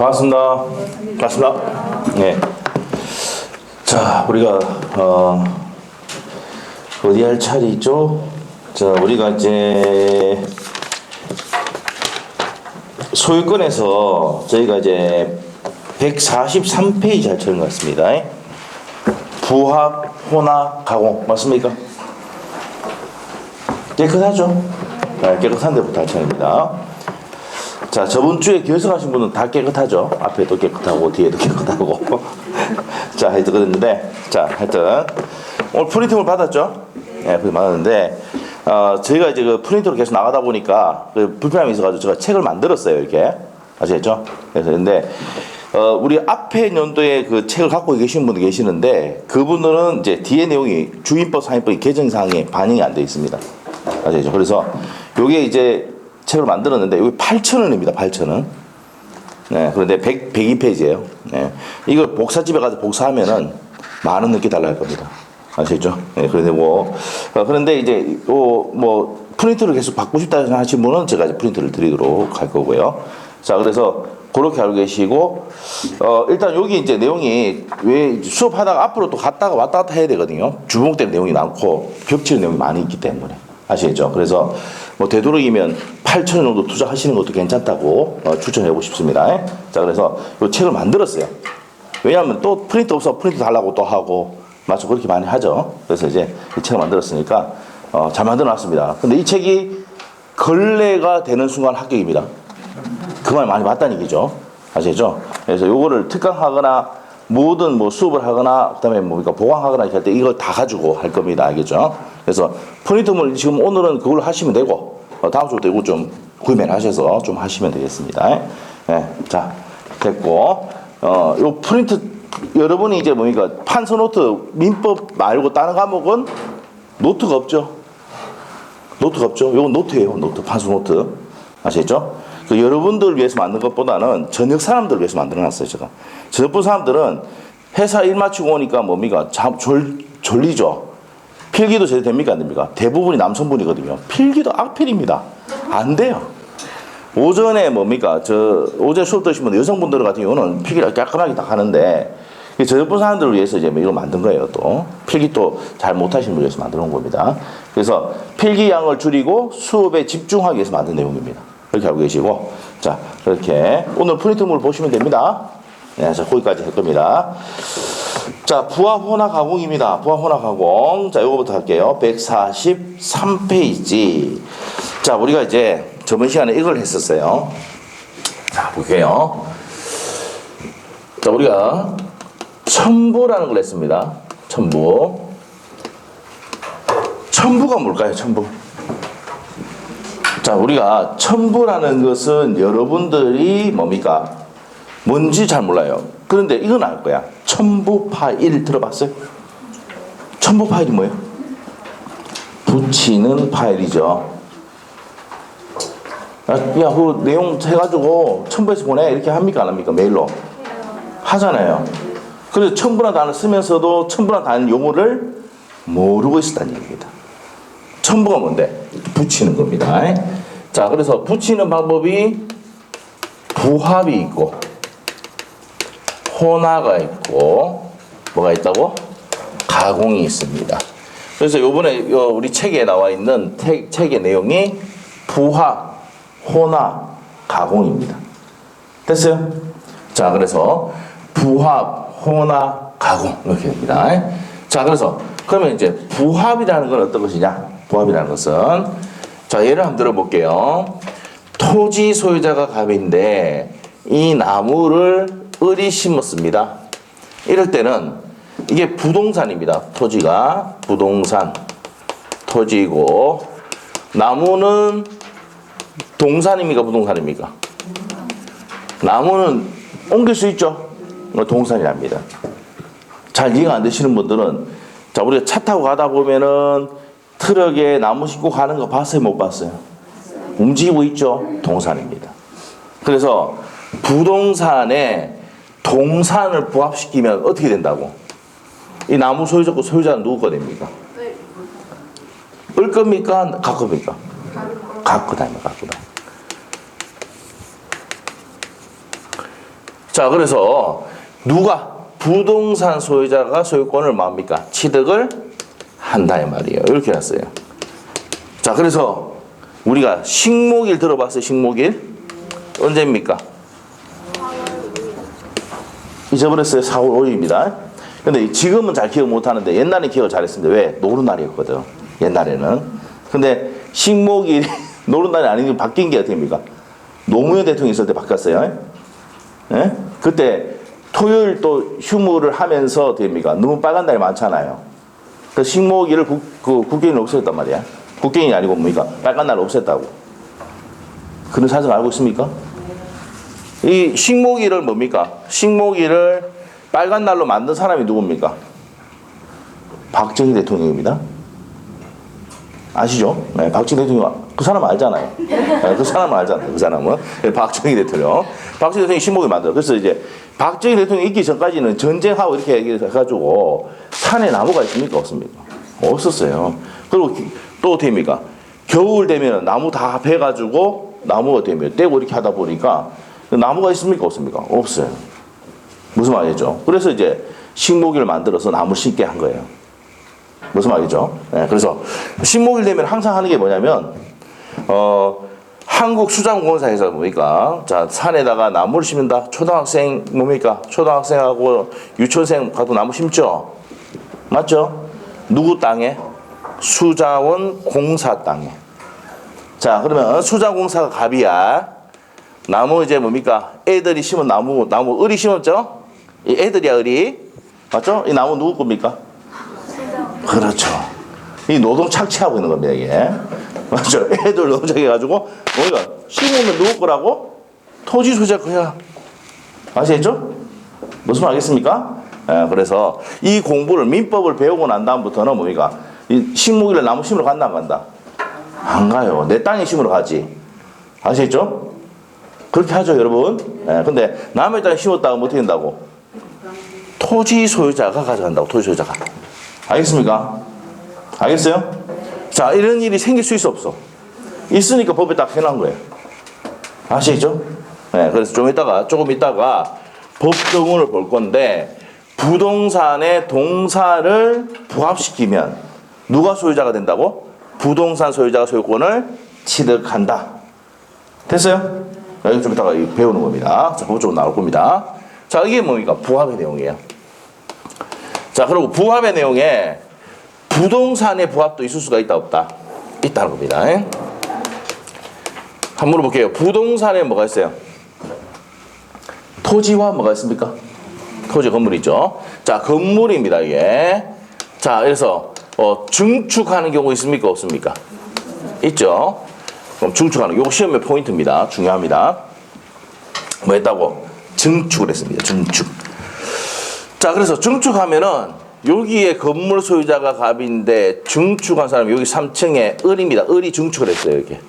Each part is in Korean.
반갑습니다. 반갑습니다. 네. 자, 우리가 어디 할 차례죠? 자, 우리가 이제 소유권에서 저희가 이제 143페이지 할 차례인 것 같습니다. 부합, 혼합, 가공 맞습니까? 깨끗하죠? 네, 깨끗한 데부터 할 차례입니다. 자, 저번 주에 결석하신 분은 다 깨끗하죠? 앞에도 깨끗하고 뒤에도 깨끗하고 자, 하여튼 그랬는데, 자, 하여튼 오늘 프린팅을 받았죠? 네, 받았는데 저희가 이제 그 프린터로 계속 나가다 보니까 그 불편함이 있어가지고 제가 책을 만들었어요. 이렇게 아시겠죠? 그래서 근데 우리 앞에 연도에 그 책을 갖고 계신 분도 계시는데 그분들은 이제 뒤에 내용이 주임법 상임법 개정사항에 반영이 안 돼 있습니다. 아시겠죠? 그래서 요게 이제 책을 만들었는데 여기 8,000원입니다. 8,000원. 네, 그런데 102페이지예요. 네. 이걸 복사집에 가서 복사하면은 10,000원 넘게 달라 할 겁니다. 아시겠죠? 네, 그런데 그런데 이제 뭐 프린트를 계속 받고 싶다 하신 분은 제가 이제 프린트를 드리도록 할 거고요. 자, 그래서 그렇게 알고 계시고 일단 여기 이제 내용이 왜 수업하다가 앞으로 또 갔다가 왔다 갔다 해야 되거든요. 주목되는 내용이 많고 겹치는 내용이 많이 있기 때문에. 아시겠죠? 그래서 뭐 되도록이면 8,000원 정도 투자하시는 것도 괜찮다고 추천해보고 싶습니다. 자, 그래서 이 책을 만들었어요. 왜냐하면 또 프린트 없어 프린트 달라고 또 하고 맞죠? 그렇게 많이 하죠. 그래서 이제 이 책을 만들었으니까 잘 만들어놨습니다. 근데 이 책이 걸레가 되는 순간 합격입니다. 그 말 많이 봤다는 얘기죠. 아시죠? 그래서 요거를 특강하거나 모든 뭐 수업을 하거나 그다음에 뭐 보강하거나 할 때 이걸 다 가지고 할 겁니다. 알겠죠? 그래서 프린트물 지금 오늘은 그걸로 하시면 되고 다음 주부터 이거 좀 구매를 하셔서 좀 하시면 되겠습니다. 네, 자 됐고 요 프린트 여러분이 이제 뭡니까 판서 노트 민법 말고 다른 과목은 노트가 없죠. 노트가 없죠. 요건 노트예요. 노트 판서 노트 아시겠죠? 그 여러분들 위해서 만든 것보다는 저녁 사람들 위해서 만들어놨어요. 제가 저녁 본 사람들은 회사 일 마치고 오니까 뭡니까 졸리죠. 필기도 제대로 됩니까 안 됩니까? 대부분이 남성분이거든요. 필기도 악필입니다. 안 돼요. 오전에 뭡니까 어제 수업 들으신 분 여성분들 같은 경우는 필기를 깔끔하게 다 하는데 저녁 본 사람들을 위해서 이제 이걸 만든 거예요. 또 필기 또 잘 못하시는 분을 위해서 만들어 놓은 겁니다. 그래서 필기 양을 줄이고 수업에 집중하기 위해서 만든 내용입니다. 이렇게 알고 계시고, 자, 이렇게 오늘 프린트물 보시면 됩니다. 네, 자, 거기까지 할 겁니다. 자, 부합 혼합 가공입니다. 부합 혼합 가공. 자, 요거부터 할게요. 143페이지. 자, 우리가 이제 저번 시간에 이걸 했었어요. 자, 볼게요. 자, 우리가 첨부라는 걸 했습니다. 첨부. 첨부가 뭘까요? 첨부. 자, 우리가 첨부라는 것은 여러분들이 뭡니까? 뭔지 잘 몰라요. 그런데 이건 알 거야. 첨부 파일 들어봤어요? 첨부 파일이 뭐예요? 붙이는 파일이죠. 야, 그 내용 해가지고 첨부해서 보내. 이렇게 합니까? 안 합니까? 메일로. 하잖아요. 그래서 첨부라는 단어를 쓰면서도 첨부라는 단어 용어를 모르고 있었다는 얘기입니다. 첨부가 뭔데? 붙이는 겁니다. 자, 그래서 붙이는 방법이 부합이 있고 혼합이 있고 뭐가 있다고? 가공이 있습니다. 그래서 요번에 우리 책에 나와 있는 책의 내용이 부합, 혼합, 가공입니다. 됐어요? 자, 그래서 부합, 혼합, 가공 이렇게 됩니다. 자, 그래서 그러면 이제 부합이라는 건 어떤 것이냐? 부합이라는 것은 자, 예를 한번 들어볼게요. 토지 소유자가 갑인데 이 나무를 을이 심었습니다. 이럴 때는 이게 부동산입니다. 토지가 부동산 토지이고 나무는 동산입니까? 부동산입니까? 나무는 옮길 수 있죠? 동산이랍니다. 잘 이해가 안 되시는 분들은 자, 우리가 차 타고 가다 보면은 트럭에 나무 싣고 가는 거 봤어요? 못 봤어요? 움직이고 있죠? 동산입니다. 그래서 부동산에 동산을 부합시키면 어떻게 된다고? 이 나무 소유자는 누구 거 됩니까? 을 겁니까? 각 겁니까? 각 거다. 자, 그래서 누가 부동산 소유자가 소유권을 뭡니까? 취득을 한다 이 말이에요. 이렇게 해놨어요. 자, 그래서 우리가 식목일 들어봤어요. 식목일 언제입니까? 잊어버렸어요. 4월 5일입니다. 근데 지금은 잘 기억 못하는데 옛날에 기억을 잘했습니다. 왜? 노른날이었거든. 옛날에는. 근데 식목일이 노른날이 아니고 바뀐 게 어떻게입니까? 노무현 대통령이 있을 때 바뀌었어요. 예? 그때 토요일 또 휴무를 하면서 어떻게입니까? 너무 빨간 날이 많잖아요. 그 식목일을 국경일 없앴단 말이야. 국경이 아니고 뭡니까? 빨간 날 없앴다고. 그런 사실 알고 있습니까? 이 식목일을 뭡니까? 식목일을 빨간 날로 만든 사람이 누굽니까? 박정희 대통령입니다. 아시죠? 네, 박정희 대통령. 그 사람 알잖아요. 네, 그 사람 알잖아요. 그 사람은. 네, 박정희 대통령. 박정희 대통령이 식목일 만들어. 그래서 이제 박정희 대통령이 있기 전까지는 전쟁하고 이렇게 해가지고 산에 나무가 있습니까? 없습니까? 없었어요. 그리고 또 어떻게 됩니까? 겨울 되면 나무 다 베가지고 나무가 되면 떼고 이렇게 하다 보니까 나무가 있습니까? 없습니까? 없어요. 무슨 말이죠? 그래서 이제 식목일을 만들어서 나무를 심게 한 거예요. 무슨 말이죠? 네, 그래서 식목일 되면 항상 하는 게 뭐냐면 한국수자원공사에서 뭡니까? 자, 산에다가 나무를 심는다. 초등학생 뭡니까? 초등학생하고 유치원생 가도 나무 심죠? 맞죠? 누구 땅에? 수자원 공사 땅에. 자, 그러면 수자공사가 갑이야. 나무 이제 뭡니까? 애들이 심은 나무 을이 심었죠? 이 애들이야, 을이. 맞죠? 이 나무 누구 겁니까? 그렇죠. 이 노동 착취하고 있는 겁니다, 이게. 맞죠? 애들 노동 착취해가지고, 뭡니까? 심으면 누구 거라고? 토지 소유자 거야. 아시겠죠? 무슨 말 알겠습니까? 예, 그래서 이 공부를, 민법을 배우고 난 다음부터는 뭡니까? 이 식목일에 나무 심으러 간다, 안 간다? 안 가요. 내 땅에 심으러 가지. 아시겠죠? 그렇게 하죠, 여러분. 예, 근데 남의 땅에 심었다가 뭐 어떻게 된다고? 토지 소유자가 가져간다고, 토지 소유자가. 알겠습니까? 알겠어요? 자, 이런 일이 생길 수 있어, 없어? 있으니까 법에 딱 해놓은 거예요. 아시겠죠? 네, 그래서 조금 있다가 법조문을 볼 건데, 부동산의 동사를 부합시키면 누가 소유자가 된다고? 부동산 소유자가 소유권을 취득한다. 됐어요? 여기 좀 이따가 배우는 겁니다. 자, 법조문 나올 겁니다. 자, 이게 뭡니까? 부합의 내용이에요. 자, 그리고 부합의 내용에 부동산의 부합도 있을 수가 있다, 없다? 있다는 겁니다. 한번 물어볼게요. 부동산에 뭐가 있어요? 토지와 뭐가 있습니까? 토지, 건물이죠. 자, 건물입니다, 이게. 자, 그래서 증축하는 경우 있습니까, 없습니까? 있죠. 그럼 증축하는, 요거 시험의 포인트입니다. 중요합니다. 뭐 했다고? 증축을 했습니다. 증축. 자, 그래서 증축하면은 여기에 건물 소유자가 갑인데 증축한 사람이 여기 3층에 을입니다. 을이 증축을 했어요, 이렇게.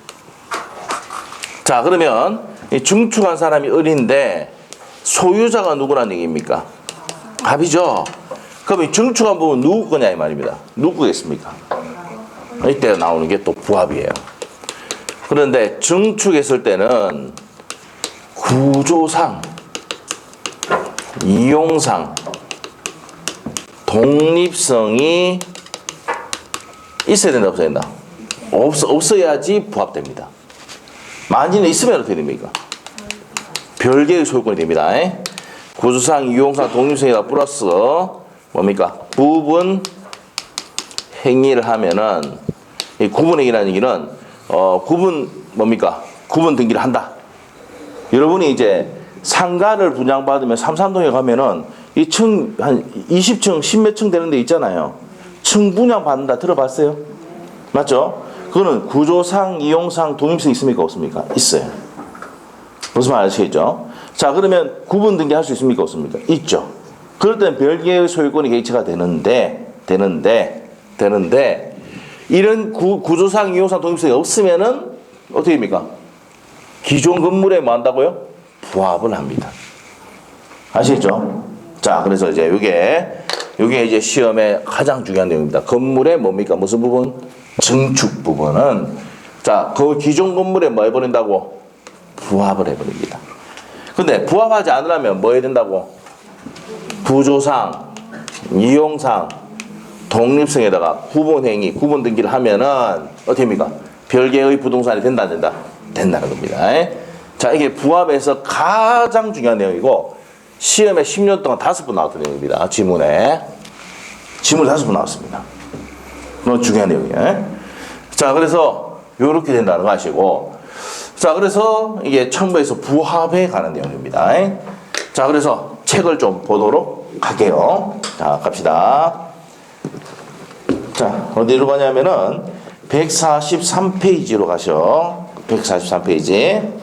자, 그러면 이 증축한 사람이 을인데 소유자가 누구란 얘기입니까? 갑이죠. 그럼 이 증축한 부분 누구 거냐 이 말입니다. 누구 거겠습니까? 이때 나오는 게 또 부합이에요. 그런데 증축했을 때는 구조상, 이용상, 독립성이 있어야 된다, 없어야 된다? 없어야지 부합됩니다. 만일은 있으면 어떻게 됩니까? 별개의 소유권이 됩니다. 구조상, 이용상, 독립성이다 플러스 뭡니까? 구분 행위를 하면은 이 구분 행위라는 얘기는 구분 뭡니까? 구분 등기를 한다. 여러분이 이제 상가를 분양받으면 삼산동에 가면은 이 층 한 20층, 10몇 층 되는 데 있잖아요. 층 분양받는다 들어봤어요? 맞죠? 그거는 구조상, 이용상, 독립성 있습니까? 없습니까? 있어요. 무슨 말 아시겠죠? 자, 그러면 구분 등기 할 수 있습니까? 없습니까? 있죠. 그럴 때는 별개의 소유권이 개체가 되는데 이런 구조상, 이용상, 독립성이 없으면은 어떻게 됩니까? 기존 건물에 뭐 한다고요? 부합을 합니다. 아시겠죠? 자, 그래서 이제 요게 이제 시험의 가장 중요한 내용입니다. 건물의 뭡니까? 무슨 부분? 증축 부분은 자, 그 기존 건물에 뭐 해버린다고? 부합을 해버립니다. 근데 부합하지 않으려면 뭐 해야 된다고? 부조상, 이용상, 독립성에다가 구분행위, 구분 등기를 하면은 어떻게 됩니까? 별개의 부동산이 된다 안 된다? 된다는 겁니다. 자, 이게 부합에서 가장 중요한 내용이고 시험에 10년 동안 5번 나왔던 내용입니다. 지문에. 지문 5번 나왔습니다. 너무 중요한 내용이에요. 자, 그래서 요렇게 된다는 거 아시고, 자, 그래서 이게 청부에서 부합에 관한 내용입니다. 자, 그래서 책을 좀 보도록 할게요. 자, 갑시다. 자, 어디로 가냐면은 143페이지로 가셔. 143페이지.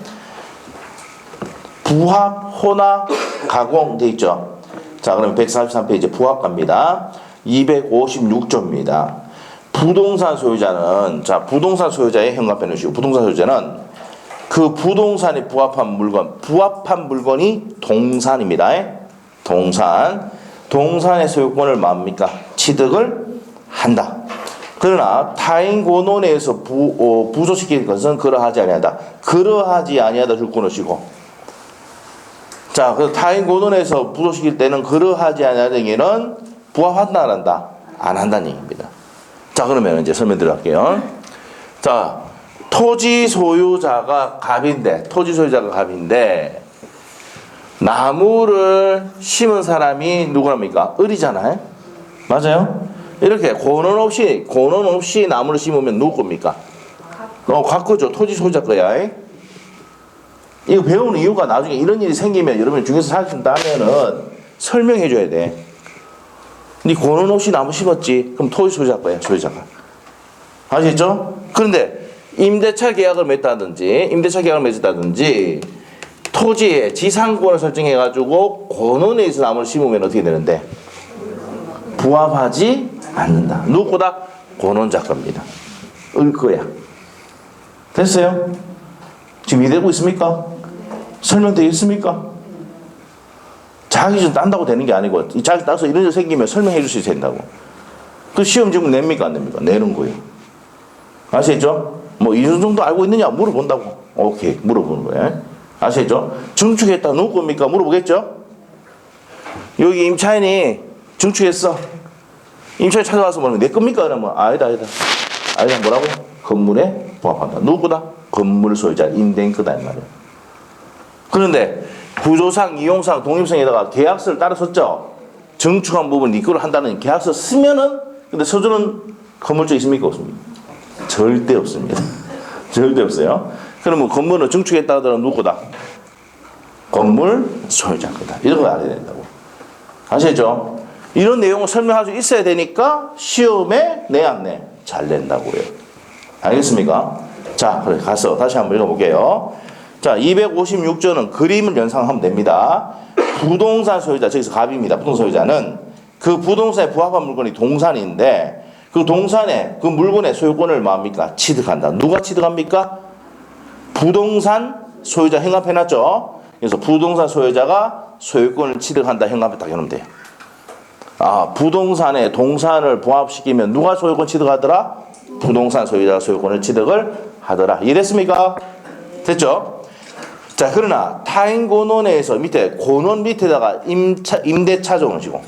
부합, 혼합, 가공 돼 있죠. 자, 그러면 143페이지 부합 갑니다. 256조입니다. 부동산 소유자는, 자, 부동산 소유자의 현관펜 놓으시고, 부동산 소유자는 그 부동산에 부합한 물건, 부합한 물건이 동산입니다. 동산. 동산의 소유권을 뭡니까? 취득을 한다. 그러나 타인 권원에서 부소시킬 것은 그러하지 아니하다. 그러하지 아니하다 줄 끊으시고. 자, 그 타인 권원에서 부소시킬 때는 그러하지 아니하다는 얘기는 부합한다 안 한다? 안 한다는 얘기입니다. 자, 그러면 이제 설명 들어갈게요. 자, 토지 소유자가 갑인데, 나무를 심은 사람이 누구랍니까? 을이잖아요. 맞아요? 이렇게 권원 없이 나무를 심으면 누구 겁니까? 과거죠. 토지 소유자 거야. 이거 배우는 이유가 나중에 이런 일이 생기면 여러분이 중에서 살신다면은 설명해 줘야 돼. 니 권원 없이 나무 심었지? 그럼 토지 소유자 거야, 소유자가. 아시겠죠? 그런데 임대차 계약을 맺었다든지 토지에 지상권을 설정해가지고 권원에 있어 나무를 심으면 어떻게 되는데? 부합하지 않는다. 누구보다 권원자 겁니다. 을 거야. 됐어요? 지금 이해되고 있습니까? 설명되겠습니까? 자기 좀 딴다고 되는 게 아니고, 자기 따서 이런 일 생기면 설명해 주셔야 된다고. 그 시험 지문 냅니까? 안 냅니까? 내는 거예요. 아시겠죠? 뭐, 이 정도 알고 있느냐? 물어본다고. 오케이. 물어보는 거예요. 아시겠죠? 증축했다. 누구 겁니까? 물어보겠죠? 여기 임차인이 증축했어. 임차인 찾아와서 뭐라면 내 겁니까? 그러면 아니다. 뭐라고? 건물에 부합한다. 누구다? 건물 소유자, 임대인 거다 이 말이에요. 그런데 구조상, 이용상, 독립성에다가 계약서를 따로 썼죠. 증축한 부분 네 거를 한다는 계약서 쓰면은, 근데 서주는 건물주 있습니까? 없습니까? 절대 없습니다. 절대 없어요. 그러면 건물을 증축했다 하더라도 누구다? 건물 소유자 거다. 이런 걸 알아야 된다고. 아시죠? 이런 내용을 설명할 수 있어야 되니까 시험에 내 안 내? 잘 낸다고요. 알겠습니까? 자, 그래 가서 다시 한번 읽어볼게요. 자, 256조는 그림을 연상하면 됩니다. 부동산 소유자, 저기서 갑입니다. 부동산 소유자는 그 부동산에 부합한 물건이 동산인데 그 동산에 그 물건의 소유권을 뭡니까? 취득한다. 누가 취득합니까? 부동산 소유자 현관펜 해놨죠? 그래서 부동산 소유자가 소유권을 취득한다. 현관펜 딱 해놓으면 돼요. 아, 부동산에 동산을 부합시키면 누가 소유권 취득하더라? 부동산 소유자가 소유권을 취득을 하더라. 이해됐습니까? 됐죠? 자, 그러나 타인 권원에서 밑에 권원 밑에다가 임대차 적으시고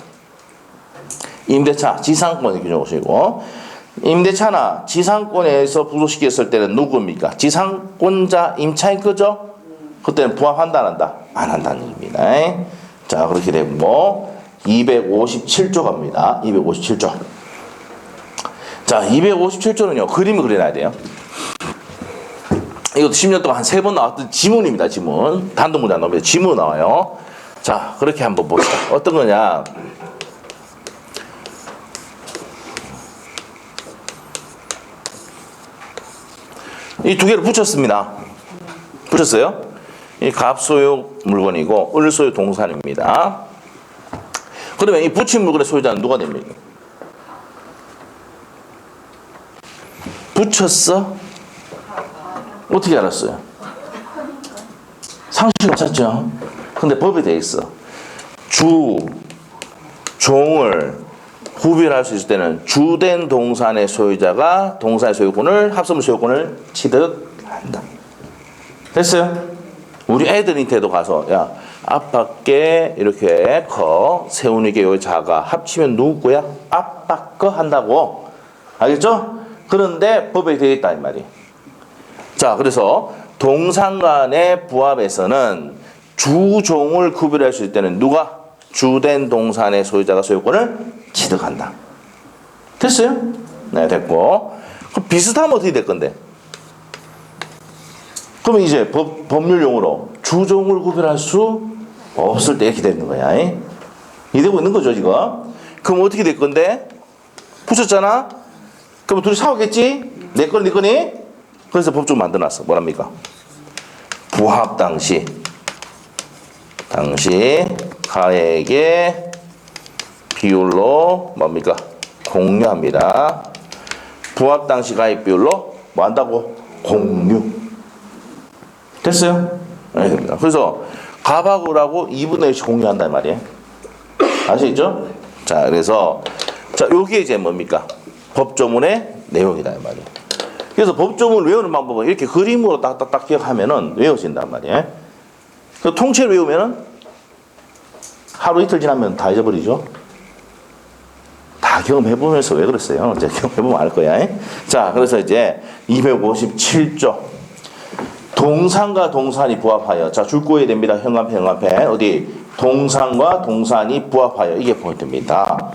임대차 지상권 이렇게 적으시고 임대차나 지상권에서 부소시켰을 때는 누구입니까? 지상권자 임차인 거죠? 그때는 부합한다 안 한다? 안 한다는 얘기입니다. 자, 그렇게 되고 257조 갑니다. 257조. 자, 257조는요. 그림을 그려놔야 돼요. 이것도 10년 동안 한 3번 나왔던 지문입니다. 지문. 단독 문제 안 나옵니다. 지문 나와요. 자, 그렇게 한번 봅시다. 어떤 거냐. 이 두 개를 붙였습니다. 붙였어요? 이 갑소유 물건이고 을소유 동산입니다. 그러면 이 붙인 물건의 소유자는 누가 됩니까? 붙였어? 어떻게 알았어요? 상식 없었죠? 근데 법에 돼 있어. 종을 구별할 수 있을 때는 주된 동산의 소유자가 동산의 소유권을, 합성물 소유권을 취득한다. 됐어요? 우리 애들한테도 가서 야 아빠께 이렇게 커 세훈이게 요 작아 합치면 누구 거야? 아빠 거 한다고. 알겠죠? 그런데 법에 되어 있다 이 말이. 자, 그래서 동상 간의 부합에서는 주종을 구별할 수 있을 때는 누가 주된 동산의 소유자가 소유권을 취득한다. 됐어요? 네, 됐고. 그럼 비슷하면 어떻게 될 건데? 그러면 이제 법률용어로 주종을 구별할 수 없을 때 이렇게 되는 거야. 이되고 있는 거죠, 지금. 그럼 어떻게 될 건데? 붙였잖아? 그럼 둘이 싸우겠지? 내 거니, 네 거니? 그래서 법적 만들어놨어. 뭐랍니까? 부합 당시 가액의 비율로 뭡니까? 공유합니다. 부합 당시 가액 비율로 뭐 한다고? 공유. 됐어요? 네, 됩니다. 그래서 갑하고라고 2분의 1씩 공유한단 말이에요. 아시겠죠? 자, 그래서 자, 요게 이제 뭡니까? 법조문의 내용이다 이 말이에요. 그래서 법조문을 외우는 방법은 이렇게 그림으로 딱딱딱 기억하면은 외워진단 말이에요. 통째로 외우면은 하루 이틀 지나면 다 잊어버리죠. 다 경험해보면서 왜 그랬어요? 이제 경험해보면 알 거야. 자, 그래서 이제 257조. 동산과 동산이 부합하여. 자, 줄 거야 됩니다. 현관펜. 어디? 동산과 동산이 부합하여. 이게 포인트입니다.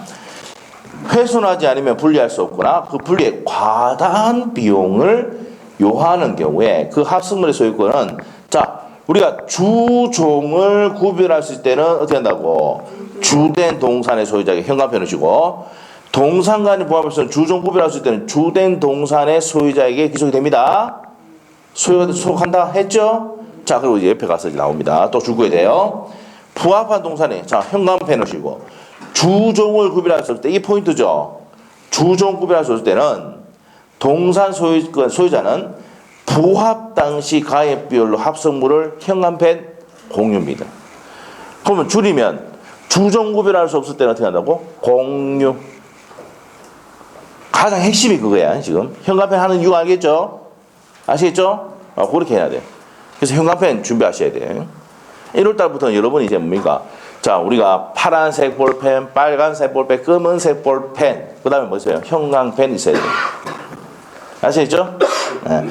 훼손하지 않으면 분리할 수 없거나 그 분리에 과다한 비용을 요하는 경우에 그 합성물의 소유권은 자, 우리가 주종을 구별할 수 있을 때는 어떻게 한다고? 주된 동산의 소유자에게 현관펜을 주고 동산 간의 부합에서는 주종 구별할 수 있을 때는 주된 동산의 소유자에게 기속이 됩니다. 소속한다 했죠? 자, 그리고 이제 옆에 가서 이제 나옵니다. 또 줄거야 돼요. 부합한 동산에 자, 현관펜을 주고 주종을 구별할 수 없을 때 이 포인트죠. 주종 구별할 수 없을 때는 동산 소유자는 부합 당시 가액 비율로 합성물을 현관펜 공유입니다. 그러면 줄이면 주종 구별할 수 없을 때는 어떻게 한다고? 공유. 가장 핵심이 그거야 지금. 현관펜 하는 이유 알겠죠? 아시겠죠? 그렇게 해야 돼. 그래서 현관펜 준비하셔야 돼. 1월달부터는 여러분이 이제 뭡니까? 자, 우리가 파란색 볼펜, 빨간색 볼펜, 검은색 볼펜, 그 다음에 뭐 있어요? 형광펜 있어야 돼요. 아시겠죠? 네.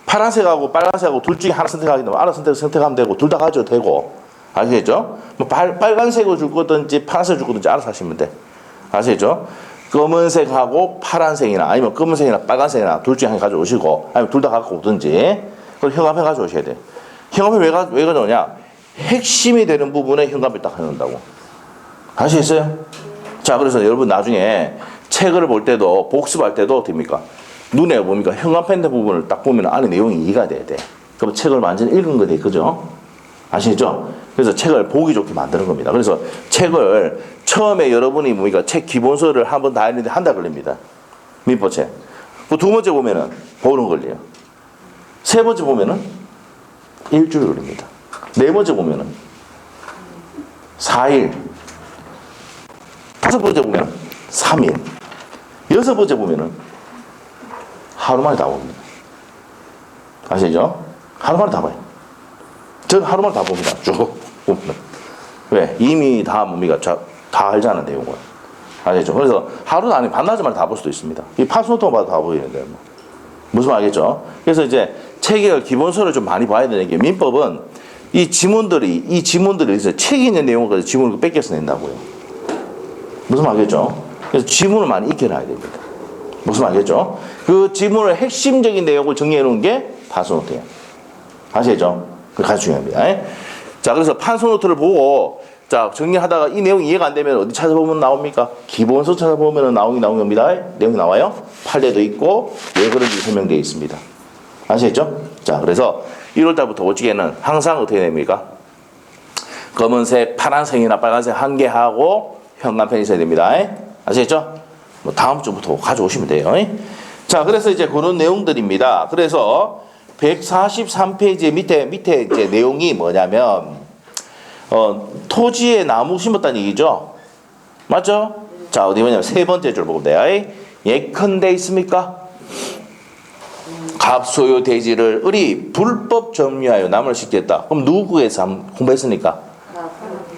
파란색하고 빨간색하고 둘 중에 하나 선택하게 되면 알아서 선택하면 되고, 둘 다 가져도 되고. 아시겠죠? 뭐 빨간색을 줄 거든지 파란색을 줄 거든지 알아서 하시면 돼. 아시겠죠? 검은색하고 파란색이나 아니면 검은색이나 빨간색이나 둘 중에 하나 가져오시고, 아니면 둘 다 갖고 오든지, 그럼 현관펜 가져오셔야 돼. 현관펜 왜 가져오냐? 핵심이 되는 부분에 현관펜 딱 해놓는다고. 아시겠어요? 자, 그래서 여러분 나중에 책을 볼 때도 복습할 때도 됩니까? 눈에 뭡니까? 현관펜 부분을 딱 보면 안에 내용이 이해가 돼야 돼. 그럼 책을 완전히 읽은 거 돼, 그죠? 아시겠죠? 그래서 책을 보기 좋게 만드는 겁니다. 그래서 책을 처음에 여러분이 뭡니까? 책 기본서를 한번 다 했는데 한 달 걸립니다. 민법책. 그 두 번째 보면은 보름 걸려요. 세 번째 보면은 일주일 걸립니다. 네 번째 보면은 4일. 다섯 번째 보면은 3일. 여섯 번째 보면은 하루 만에 다 봅니다. 아시죠? 하루 만에 다 봐요. 저는 하루 만에 다 봅니다. 쭉 보면. 왜? 이미 다 뭡니까? 다 알잖아, 내용을. 아시죠? 그래서 하루도 아니면 반나절 만에 다 볼 수도 있습니다. 이 파스노트만 봐도 다 보이는데, 뭐. 무슨 말 알겠죠? 그래서 이제 책의 기본서를 좀 많이 봐야 되는 게 민법은 이 지문들이 있어요. 책에 있는 내용을 가지고 지문을 뺏겨서 낸다고요. 무슨 말 알겠죠? 그래서 지문을 많이 익혀놔야 됩니다. 무슨 말 알겠죠? 그 지문의 핵심적인 내용을 정리해 놓은 게 파스노트예요. 아시죠? 그게 가장 중요합니다. 자, 그래서 파스노트를 보고 자, 정리하다가 이 내용이 이해가 안 되면 어디 찾아보면 나옵니까? 기본서 찾아보면 나오는 겁니다. 내용이 나와요. 판례도 있고 왜 그런지 설명되어 있습니다. 아시겠죠? 자, 그래서 1월달부터 오직에는 항상 어떻게 됩니까? 검은색, 파란색이나 빨간색 한 개 하고 현관펜이 있어야 됩니다. 아시겠죠? 뭐 다음 주부터 가져오시면 돼요. 자, 그래서 이제 그런 내용들입니다. 그래서 143페이지 밑에 이제 내용이 뭐냐면 토지에 나무 심었다는 얘기죠. 맞죠? 자, 어디 뭐냐면 세 번째 줄 보면 돼요. 예컨대 있습니까? 갑소유 대지를 을이 불법 점유하여 나무를 심겠다. 그럼 누구에서 공부했으니까?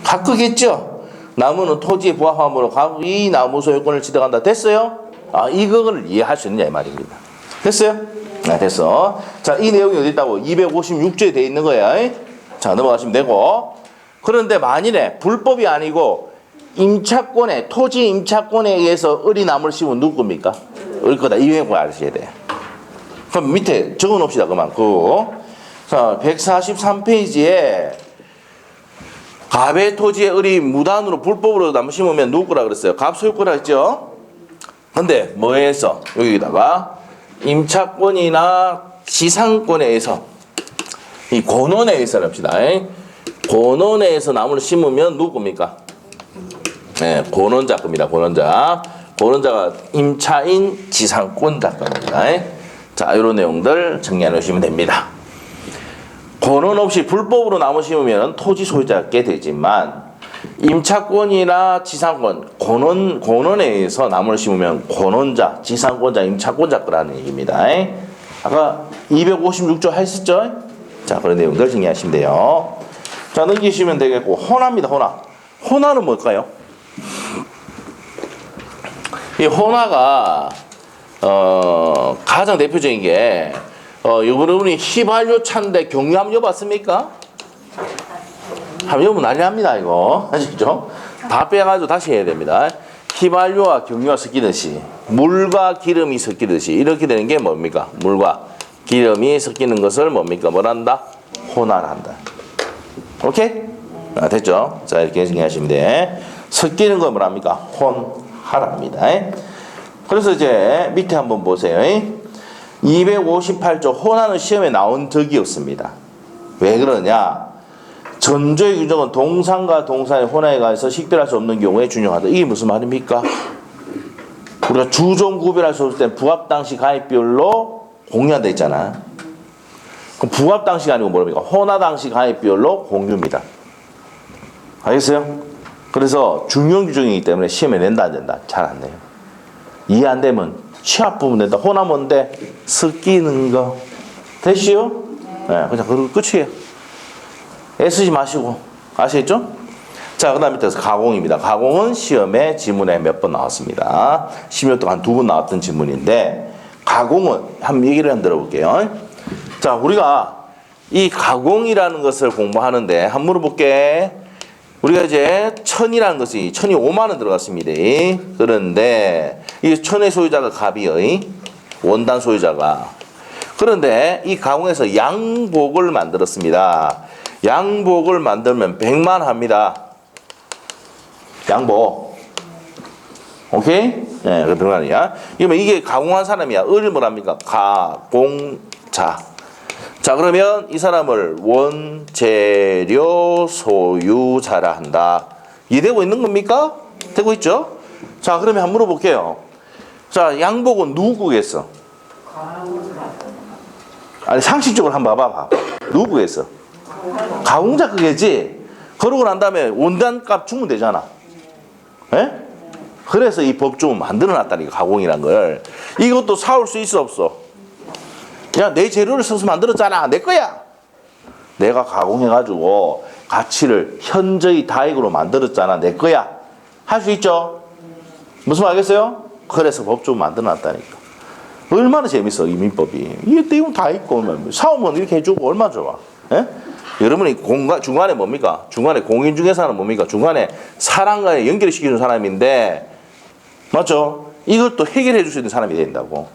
각극겠죠. 나무는 토지에 부합함으로 이 나무 소유권을 지정한다. 됐어요? 이거를 이해할 수 있느냐 이 말입니다. 됐어요? 네, 됐어. 자, 이 내용이 어디 있다고? 256조에 돼 있는 거야. 자, 넘어가시면 되고. 그런데 만일에 불법이 아니고 임차권에, 토지 임차권에 의해서 을이 나무를 심으면 누구 겁니까? 을 거다. 이 외고 아셔야 돼. 그럼 밑에 적어 놓읍시다. 그만. 자, 143페이지에 갑의 토지에 을이 무단으로 불법으로 나무 심으면 누구 거라 그랬어요? 갑 소유권이라 했죠? 근데 뭐에 의해서? 여기다가 임차권이나 지상권에 의해서 이 권원에 의해서 합시다. 권원에 의해서 나무를 심으면 누구 겁니까? 네, 권원자 겁니다. 권원자. 권원자가 임차인 지상권자 겁니다. 자, 이런 내용들 정리해 놓으시면 됩니다. 권원 없이 불법으로 나무 심으면 토지 소유자께 되지만 임차권이나 지상권, 권원에 의해서 나무를 심으면 권원자, 지상권자, 임차권자 거라는 얘기입니다. 아까 256조 했었죠? 자, 그런 내용들 정리하시면 돼요. 자, 넘기시면 되겠고, 혼화입니다. 혼화. 혼화는 뭘까요? 이 혼화가 가장 대표적인 게 여러분이 휘발유 차인데 경유 함유 봤습니까? 함유면 난리 납니다. 이거 아시죠? 다 빼가지고 다시 해야 됩니다. 휘발유와 경유가 섞이듯이 물과 기름이 섞이듯이 이렇게 되는 게 뭡니까? 물과 기름이 섞이는 것을 뭡니까? 뭐란다? 혼화한다. 오케이? 됐죠? 자, 이렇게 정리하시면 돼. 섞이는 건 뭐랍니까? 혼화랍니다. 그래서 이제 밑에 한번 보세요. 258조 혼화는 시험에 나온 적이 없습니다. 왜 그러냐? 전조의 규정은 동산과 동산의 혼화에 관해서 식별할 수 없는 경우에 준용하다. 이게 무슨 말입니까? 우리가 주종 구별할 수 없을 때 부합 당시 가입비율로 공유한다 했잖아. 그럼 부합 당시가 아니고 뭐랍니까? 혼화 당시 가입비율로 공유입니다. 알겠어요? 그래서 중요한 규정이기 때문에 시험에 낸다 안 된다? 잘 안 내요. 이해 안 되면 취합 부분 낸다. 혼화 뭔데? 섞이는 거. 됐시요? 네, 그냥 그거 끝이에요. 애쓰지 마시고. 아시겠죠? 자, 그 다음 밑에서 가공입니다. 가공은 시험에 지문에 몇 번 나왔습니다. 10년 동안 한 2번 나왔던 지문인데, 가공은 한번 얘기를 한번 들어볼게요. 자, 우리가 이 가공이라는 것을 공부하는데, 한번 물어볼게. 우리가 이제 천이라는 것이, 천이 5만원 들어갔습니다. 그런데, 이 천의 소유자가 갑이요. 원단 소유자가. 그런데 이 가공에서 양복을 만들었습니다. 양복을 만들면 100만 합니다. 양복. 오케이? 네, 그 들어가느냐. 그러면 이게 가공한 사람이야. 을 뭐랍니까? 가공자. 자, 그러면 이 사람을 원재료 소유자라 한다. 이해되고 있는 겁니까? 되고 있죠? 자, 그러면 한번 물어볼게요. 자, 양복은 누구겠어? 아니, 상식적으로 한번 봐봐. 누구겠어? 가공자 그게지. 그러고 난 다음에 원단값 주면 되잖아. 예? 그래서 이 법조문 만들어 놨다니까, 가공이란 걸. 이것도 사올 수 있어 없어? 야, 내 재료를 써서 만들었잖아. 내 거야. 내가 가공해가지고 가치를 현저히 다액으로 만들었잖아. 내 거야. 할 수 있죠? 무슨 말 알겠어요? 그래서 법조문 만들어 놨다니까. 얼마나 재밌어, 이 민법이. 이게 내용 다 있고, 사오면 이렇게 해주고 얼마나 좋아. 예? 여러분이 중간에 뭡니까? 중간에 공인중개사는 뭡니까? 중간에 사람과의 연결을 시키는 사람인데, 맞죠? 이걸 또 해결해 줄 수 있는 사람이 된다고.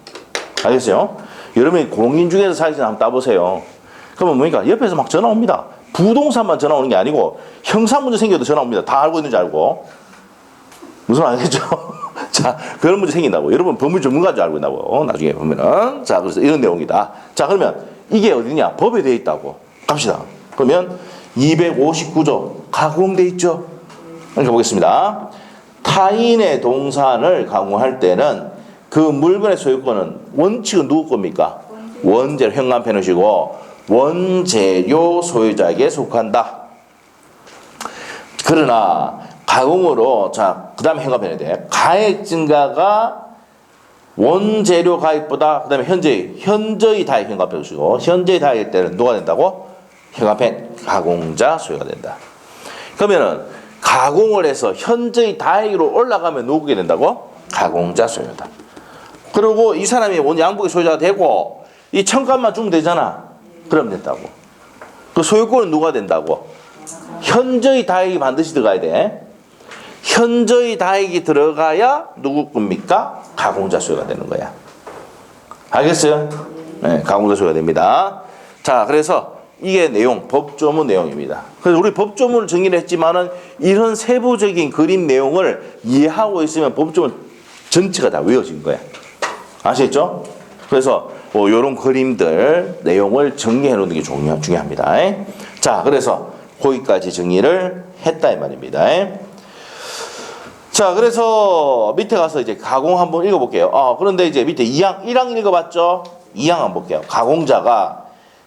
알겠어요? 여러분이 공인중개사 사이트 한번 따보세요. 그러면 뭡니까? 옆에서 막 전화 옵니다. 부동산만 전화 오는 게 아니고, 형사문제 생겨도 전화 옵니다. 다 알고 있는 줄 알고. 무슨 말 알겠죠? 자, 그런 문제 생긴다고. 여러분 법률 전문가인 줄 알고 있다고. 나중에 보면은. 자, 그래서 이런 내용이다. 자, 그러면 이게 어디냐? 법에 되어 있다고. 갑시다. 그러면 259조 가공돼 있죠? 이렇게 보겠습니다. 타인의 동산을 가공할 때는 그 물건의 소유권은 원칙은 누구 겁니까? 원재료 현관편이시고 원재료 소유자에게 속한다. 그러나 가공으로 자, 그다음에 현관편에 대해 가액 증가가 원재료 가액보다 그다음에 현저히 다액 현가액 보시고 현저히 다액일 때는 누가 된다고? 현가액 가공자 소요가 된다. 그러면은 가공을 해서 현저히 다액으로 올라가면 누구게 된다고? 가공자 소요다. 그리고 이 사람이 양복의 소유자가 되고 이 첨가만 주면 되잖아. 그럼 된다고. 그 소유권은 누가 된다고? 현저히 다액이 반드시 들어가야 돼. 현저히 다액이 들어가야 누구 겁니까? 가공자 소유가 되는 거야. 알겠어요? 네, 가공자 소유가 됩니다. 자, 그래서 이게 내용, 법조문 내용입니다. 그래서 우리 법조문을 정의를 했지만은 이런 세부적인 그림 내용을 이해하고 있으면 법조문 전체가 다 외워진 거야. 아시겠죠? 그래서 뭐 이런 그림들 내용을 정리해 놓는 게 중요합니다. 자, 그래서 거기까지 정리를 했다 이 말입니다. 자, 그래서 밑에 가서 이제 가공 한번 읽어볼게요. 그런데 이제 밑에 1항 읽어봤죠? 2항 한번 볼게요. 가공자가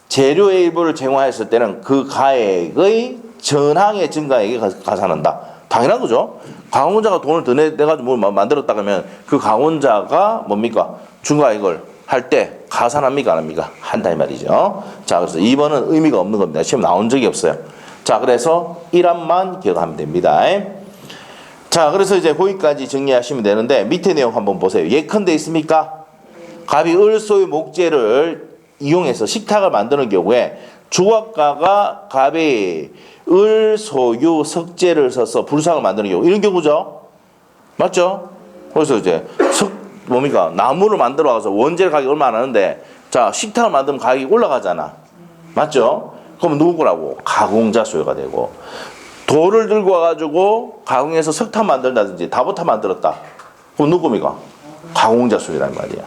재료의 일부를 제공하였을 때는 그 가액의 전항의 증가액에 가산한다. 당연한 거죠. 가공자가 돈을 더 내가지고 뭘 만들었다 그러면 그 가공자가 뭡니까? 중과액을 할 때 가산합니까? 안 합니까? 한다 이 말이죠. 자, 그래서 2번은 의미가 없는 겁니다. 시험 나온 적이 없어요. 자, 그래서 1항만 기억하면 됩니다. 자, 그래서 이제 거기까지 정리하시면 되는데 밑에 내용 한번 보세요. 예컨대 있습니까? 갑이 을 소유 목재를 이용해서 식탁을 만드는 경우에 주각가가 갑이 을 소유 석재를 써서 불상을 만드는 경우 이런 경우죠. 맞죠? 그래서 이제 뭡니까? 나무를 만들어 가서 원재료 가격이 얼마 안 하는데 자, 식탁을 만들면 가격이 올라가잖아. 맞죠? 그럼 누구 거라고? 가공자 소유가 되고 돌을 들고 와가지고 가공해서 석탄 만든다든지 다보타 만들었다. 그럼 누구 겁니까? 가공자 소유란 말이야.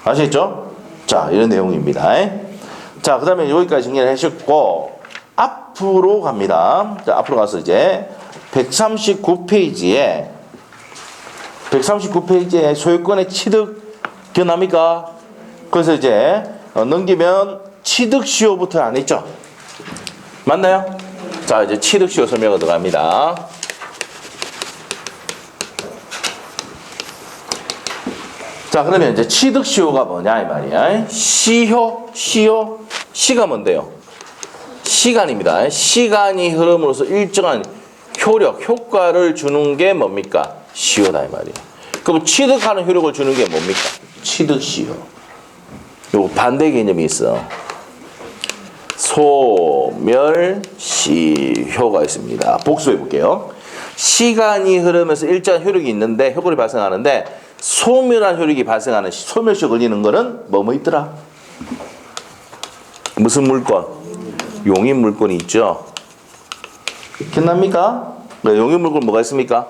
아시겠죠? 자, 이런 내용입니다. 자, 그 다음에 여기까지 정리를 하셨고 앞으로 갑니다. 자, 앞으로 가서 이제 139페이지에 소유권의 취득 기억납니까? 그래서 이제 넘기면 취득시효부터 안 했죠? 맞나요? 자, 이제 취득시효 설명으로 들어갑니다. 자, 그러면 이제 취득시효가 뭐냐 이 말이야. 시가 뭔데요? 시간입니다. 시간이 흐름으로써 일정한 효과를 주는 게 뭡니까? 시효다 이 말이에요. 그럼 취득하는 효력을 주는 게 뭡니까? 취득시효. 요 반대 개념이 있어. 소멸시효가 있습니다. 복수해 볼게요. 시간이 흐르면서 일정한 효력이 있는데 효과를 발생하는데 소멸한 효력이 발생하는 소멸시효 걸리는 거는 뭐뭐 있더라? 무슨 물건? 용인 물건이 있죠. 기억납니까? 네, 용인 물건 뭐가 있습니까?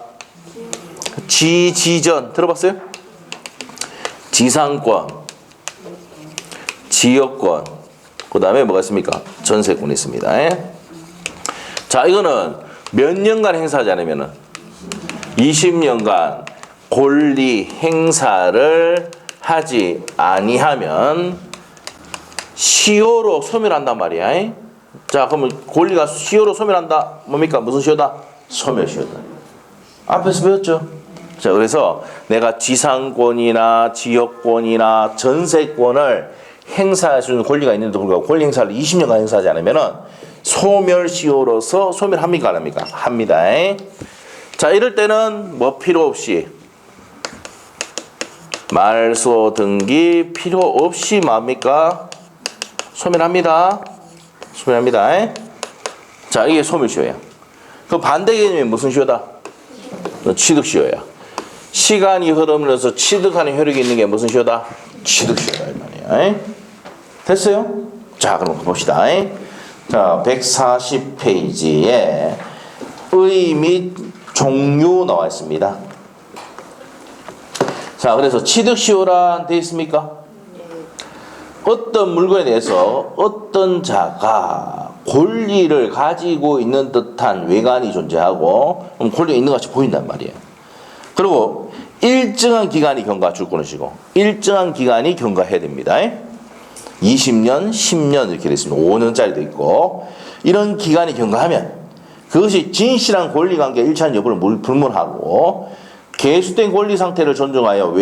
지전 들어봤어요? 지상권, 지역권, 그 다음에 뭐가 있습니까? 전세권이 있습니다. 자, 이거는 몇 년간 행사하지 않으면은 20년간 권리 행사를 하지 아니하면 시효로 소멸한단 말이야. 자, 그러면 권리가 시효로 소멸한다. 뭡니까? 무슨 시효다? 소멸시효다. 앞에서 배웠죠? 자, 그래서 내가 지상권이나 지역권이나 전세권을 행사할 수 있는 권리가 있는데도 불구하고 권리 행사를 20년간 행사하지 않으면은 소멸시효로서 소멸합니까? 안 합니까? 합니다. 자, 이럴 때는 뭐 필요 없이 말소 등기 필요 없이 뭡니까? 소멸합니다. 소멸합니다. 자, 이게 소멸시효야. 그 반대 개념이 무슨 시효다? 취득시효야. 시간이 흐르면서 취득하는 효력이 있는 게 무슨 시효다? 취득시효다 이 말이야. 됐어요? 자, 그럼 봅시다. 자, 140페이지에 의 및 종류 나와 있습니다. 자, 그래서 취득시효란 돼 있습니까? 어떤 물건에 대해서 어떤 자가 권리를 가지고 있는 듯한 외관이 존재하고 권리가 있는 것 같이 보인단 말이에요. 그리고 일정한 기간이 경과 주권이시고 일정한 기간이 경과해야 됩니다. 20년, 10년 이렇게 되어 있습니다. 5년짜리도 있고 이런 기간이 경과하면 그것이 진실한 권리관계 일치한 여부를 불문하고 개수된 권리 상태를 존중하여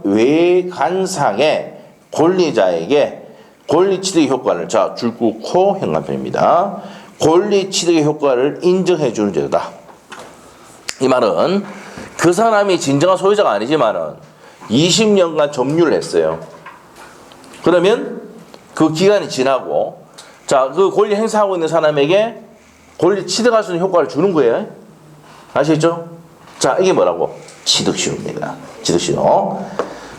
외관상의 권리자에게 권리 취득의 효과를, 자, 줄꾹호 행간편입니다. 권리 취득의 효과를 인정해 주는 제도다. 이 말은 그 사람이 진정한 소유자가 아니지만은 20년간 점유를 했어요. 그러면 그 기간이 지나고, 자, 그 권리 행사하고 있는 사람에게 권리 취득할 수 있는 효과를 주는 거예요. 아시겠죠? 자, 이게 뭐라고? 취득시효입니다. 취득시효.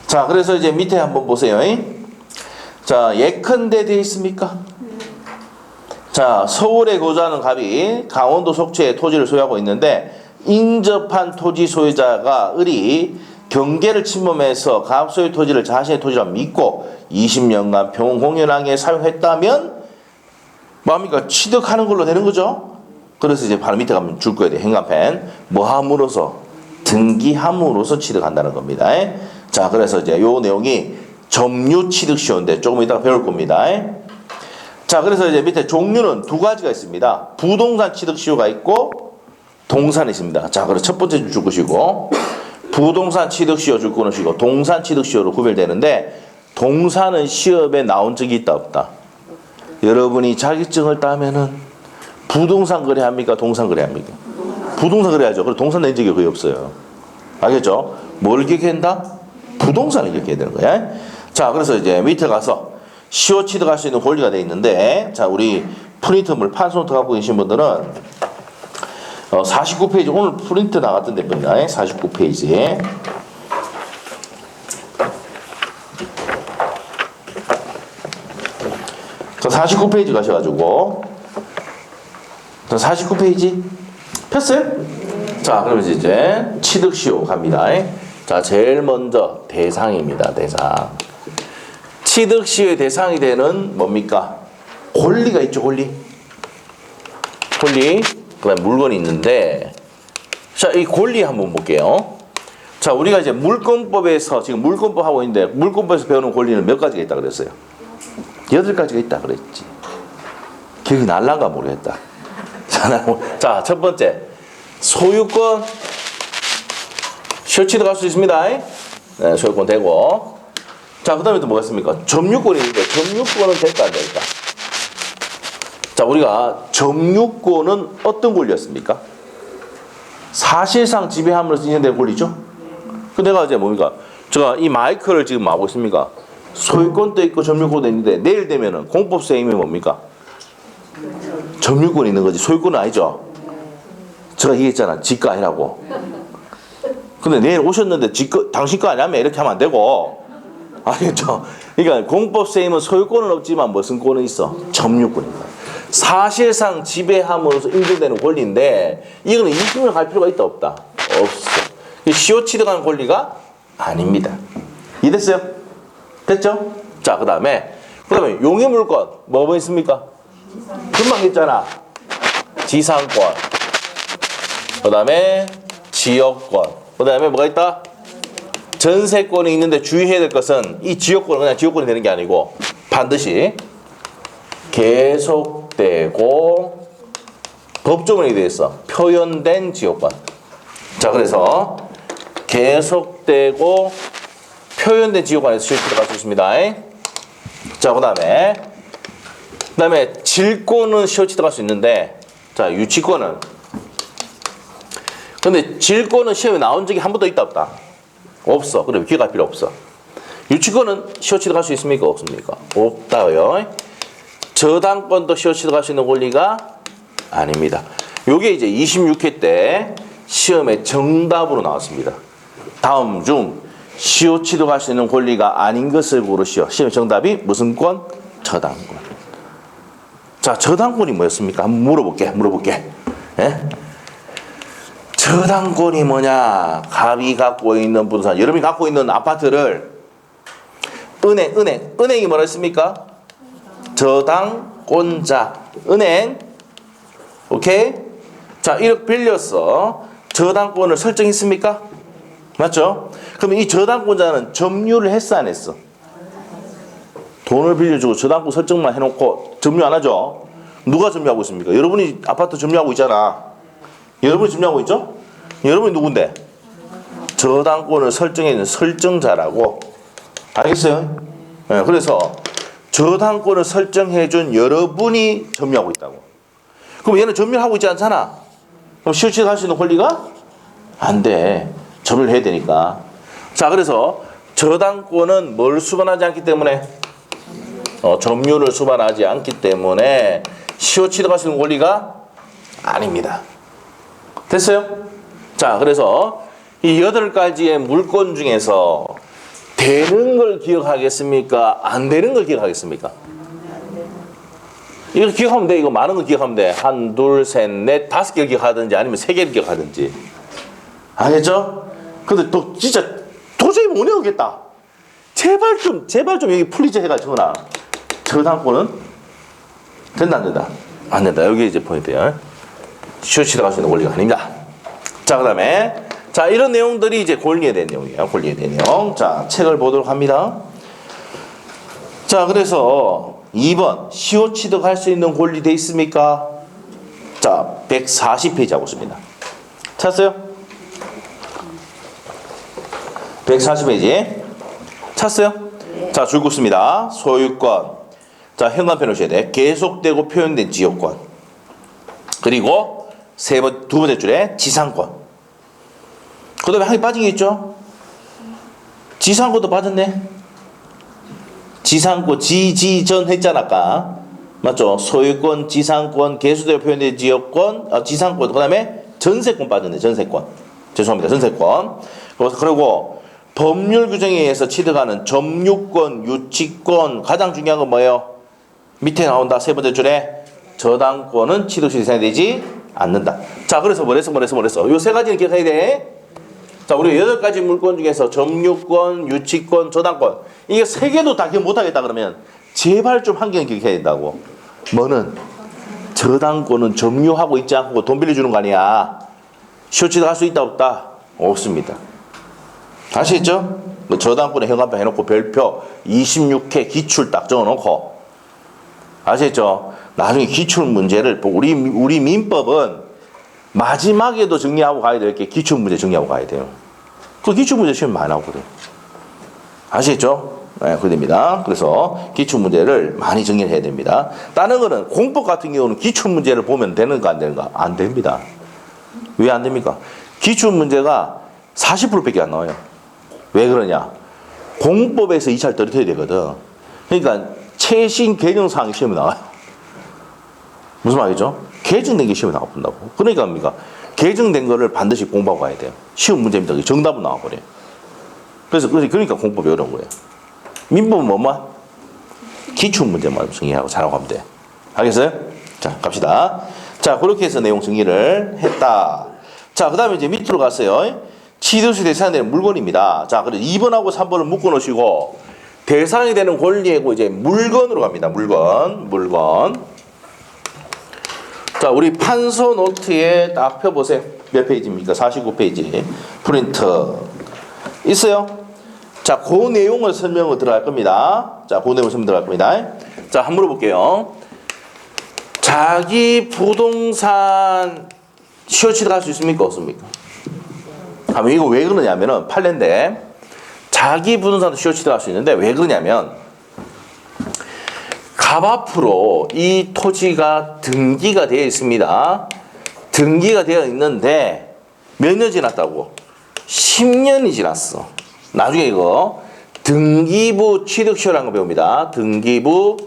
자, 그래서 이제 밑에 한번 보세요. 자, 예컨대 되어 있습니까? 자, 서울에 거주하는 갑이 강원도 속초에 토지를 소유하고 있는데 인접한 토지 소유자가 을이 경계를 침범해서 갑 소유 토지를 자신의 토지라 믿고 20년간 평공연하게 사용했다면 뭡니까? 취득하는 걸로 되는 거죠. 그래서 이제 바로 밑에 가면 줄 거야 돼. 행간편. 뭐 함으로써? 등기함으로써 취득한다는 겁니다. 자, 그래서 이제 요 내용이 점유 취득시효인데 조금 이따가 배울 겁니다. 자, 그래서 이제 밑에 종류는 두 가지가 있습니다. 부동산 취득시효가 있고 동산이 있습니다. 자, 그래서 첫 번째 줄 것이고 부동산 취득시효 줄 것이고 동산 취득시효로 구별되는데 동산은 시험에 나온 적이 있다 없다? 여러분이 자격증을 따면은 부동산 거래합니까? 동산 거래합니까? 부동산 거래하죠. 그리고 동산 낸 적이 거의 없어요. 알겠죠? 뭘 기억한다? 부동산을 기억해야 되는 거야. 자, 그래서 이제 밑에 가서 시효 취득할 수 있는 권리가 되어 있는데, 자, 우리 프린트물 판소노트 갖고 계신 분들은 49페이지 오늘 프린트 나갔던 데입니다. 49페이지. 그 49페이지 가셔가지고 49페이지 폈어요? 자, 그러면 이제 취득시효 갑니다. 자, 제일 먼저 대상입니다. 대상. 취득시효의 대상이 되는 뭡니까? 권리가 있죠. 권리. 그다음 물건이 있는데, 자, 이 권리 한번 볼게요. 자, 우리가 이제 물권법에서 지금 물권법 하고 있는데 물권법에서 배우는 권리는 몇 가지가 있다 그랬어요? 8가지가 있다 그랬지. 기억이 날란가 모르겠다. 자, 첫 번째 소유권 시효 취득할 수 있습니다. 네, 소유권 되고. 자, 그 다음에 또 뭐가 있습니까? 점유권이 있는데 점유권은 될까 안 될까? 자, 우리가 점유권은 어떤 권리였습니까? 사실상 지배함으로써 인정된 권리죠. 그 내가 이제 뭡니까? 제가 이 마이크를 지금 하고 있습니까? 소유권도 있고 점유권도 있는데 내일 되면은 공법수행이 뭡니까? 점유권이 있는 거지 소유권은 아니죠. 제가 얘기했잖아. 지가 아니라고. 근데 내일 오셨는데 당신 거 아니라면 이렇게 하면 안 되고. 알겠죠? 그러니까 공법수행은 소유권은 없지만 무슨 권은 있어? 점유권입니다. 사실상 지배함으로써 인정되는 권리인데 이거는 이심을 갈 필요가 있다 없다? 없어. 시효 취득하는 권리가 아닙니다. 이해됐어요? 됐죠? 자, 그 다음에 용의물권 뭐 있습니까? 금방 했잖아. 지상권. 그 다음에 지역권. 그 다음에 뭐가 있다? 전세권이 있는데 주의해야 될 것은 이 지역권은 그냥 지역권이 되는 게 아니고 반드시 계속되고 법조문이 되어 있어. 표현된 지역권. 자, 그래서 계속되고 표현된 지역권에서 시효 취득할 수 있습니다. 자, 그 다음에 질권은 시효 취득할 수 있는데, 자, 유치권은. 근데 질권은 시험에 나온 적이 한 번도 있다 없다? 없어. 그럼 기억할 필요 없어. 유치권은 시효 취득할 수 있습니까? 없습니까? 없다요. 저당권도 시효 취득할 수 있는 권리가 아닙니다. 요게 이제 26회 때 시험에 정답으로 나왔습니다. 다음 중 시효 취득할 수 있는 권리가 아닌 것을 고르시오. 시험 정답이 무슨 권? 저당권. 자, 저당권이 뭐였습니까? 한번 물어볼게. 예? 저당권이 뭐냐? 갑이 갖고 있는 부동산, 여러분이 갖고 있는 아파트를 은행이 뭐라 했습니까? 저당권자. 은행. 오케이? 자, 1억 빌렸어. 저당권을 설정했습니까? 맞죠? 그러면 이 저당권자는 점유를 했어 안 했어? 돈을 빌려주고 저당권 설정만 해놓고 점유 안 하죠? 누가 점유하고 있습니까? 여러분이 아파트 점유하고 있잖아. 여러분이 점유하고 있죠? 여러분이 누군데? 저당권을 설정해주는 설정자라고. 알겠어요? 네, 그래서 저당권을 설정해준 여러분이 점유하고 있다고. 그럼 얘는 점유하고 있지 않잖아. 그럼 시효취득할 수 있는 권리가 안 돼. 점유를 해야 되니까. 자, 그래서 저당권은 뭘 수반하지 않기 때문에 점유를 수반하지 않기 때문에 시효취득할 수 있는 권리가 아닙니다. 됐어요? 자, 그래서 이 8가지의 물권 중에서 되는 걸 기억하겠습니까? 안 되는 걸 기억하겠습니까? 이거 기억하면 돼. 이거 많은 걸 기억하면 돼. 1, 2, 3, 4, 5개를 기억하든지 아니면 3개를 기억하든지. 알겠죠? 근데 또 진짜 도저히 못 외우겠다. 제발 좀 여기 풀리지 해가지고 나. 저당권은 된다 안 된다? 안 된다. 여기 이제 포인트야. 시효취득할 수 있는 권리가 아닙니다. 자, 그 다음에 자, 이런 내용들이 이제 권리에 대한 내용이에요. 권리에 대한 내용. 자, 책을 보도록 합니다. 자, 그래서 2번 시효취득할 수 있는 권리 돼 있습니까? 자, 140페이지 하고 있습니다. 찾았어요? 140페이지 찾았어요? 자, 줄 긋습니다. 소유권. 자, 현관편 오셔야 돼. 계속되고 표현된 지역권. 그리고 두 번째 줄에 지상권. 그 다음에 한 개 빠진 게 있죠? 지상권도 빠졌네. 지상권, 지전 했잖아, 아까. 맞죠? 소유권, 지상권, 계속되고 표현된 지역권, 지상권, 그 다음에 전세권 빠졌네, 전세권. 죄송합니다, 전세권. 그리고 법률 규정에 의해서 취득하는 점유권, 유치권, 가장 중요한 건 뭐예요? 밑에 나온다, 세 번째 줄에. 저당권은 취득 시 생산되지 않는다. 자, 그래서 뭐랬어? 요 세 가지는 기억해야 돼. 자, 우리 8가지 물권 중에서 점유권, 유치권, 저당권. 이게 3개도 다 기억 못하겠다 그러면 제발 좀 한 개는 기억해야 된다고. 뭐는? 저당권은 점유하고 있지 않고 돈 빌려주는 거 아니야. 시효취득 할 수 있다 없다? 없습니다. 아시겠죠? 저당권에 현관표 해놓고 별표 26회 기출 딱 적어놓고. 아시겠죠? 나중에 기출 문제를 우리 민법은 마지막에도 정리하고 가야 될 게 기출문제 정리하고 가야 돼요. 그 기출문제 시험 많이 나오거든요. 아시겠죠? 네, 그렇게 됩니다. 그래서 기출문제를 많이 정리를 해야 됩니다. 다른 거는 공법 같은 경우는 기출문제를 보면 되는가 안 되는가? 안 됩니다. 왜 안 됩니까? 기출문제가 40%밖에 안 나와요. 왜 그러냐? 공법에서 2차를 떨어뜨려야 되거든. 그러니까 최신 개정사항이 시험에 나와요. 무슨 말이죠? 개정된 게 시험에 나와본다고. 그러니까 뭡니까? 개정된 거를 반드시 공부하고 가야 돼요. 시험 문제입니다. 정답은 나와버려요. 그러니까 공법이 어려운 거예요. 민법은 뭐만? 기출문제만 정리하고 잘하고 가면 돼. 알겠어요? 자, 갑시다. 자, 그렇게 해서 내용 정리를 했다. 자, 그 다음에 이제 밑으로 갔어요. 취득시 대상되는 물건입니다. 자, 그래서 2번하고 3번을 묶어 놓으시고 대상이 되는 권리이고 이제 물건으로 갑니다. 물건. 자, 우리 판서 노트에 딱 펴보세요. 몇 페이지입니까? 49페이지. 프린트. 있어요? 자, 그 내용을 설명을 들어갈 겁니다. 자, 그 내용을 설명 들어갈 겁니다. 자, 한번 물어볼게요. 자기 부동산 시효취득할 수 있습니까? 없습니까? 이거 왜 그러냐면은 판례인데 자기 부동산도 시효취득할 수 있는데 왜 그러냐면 갑 앞으로 이 토지가 등기가 되어 있습니다. 등기가 되어 있는데 몇 년 지났다고? 10년이 지났어. 나중에 이거 등기부 취득시효라는 거 배웁니다. 등기부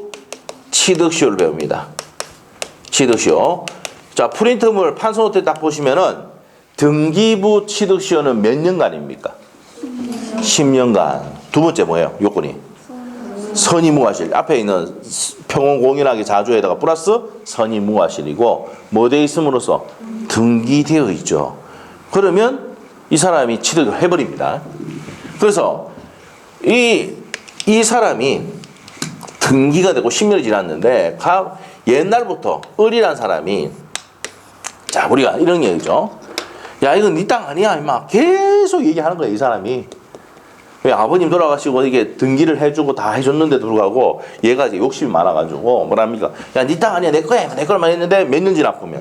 취득시효를 배웁니다. 취득시효. 자, 프린트물 판서노트에 딱 보시면은 등기부 취득시효는 몇 년간입니까? 10년간. 두 번째 뭐예요? 요건이? 선의무과실. 앞에 있는 평온공인하게 자주에다가 플러스 선의무과실이고 뭐 되어 있음으로써 등기되어 있죠. 그러면 이 사람이 취득을 해버립니다. 그래서 이 사람이 등기가 되고 10년이 지났는데 옛날부터 을이란 사람이 자, 우리가 이런 얘기죠. 야, 이건 네 땅 아니야 임마 계속 얘기하는 거야 이 사람이. 왜 아버님 돌아가시고 이게 등기를 해주고 다 해줬는데도 불구하고 얘가 이제 욕심이 많아가지고 뭐랍니까? 야, 네 땅 아니야 내 거야 내 걸만 했는데 몇 년 지나 보면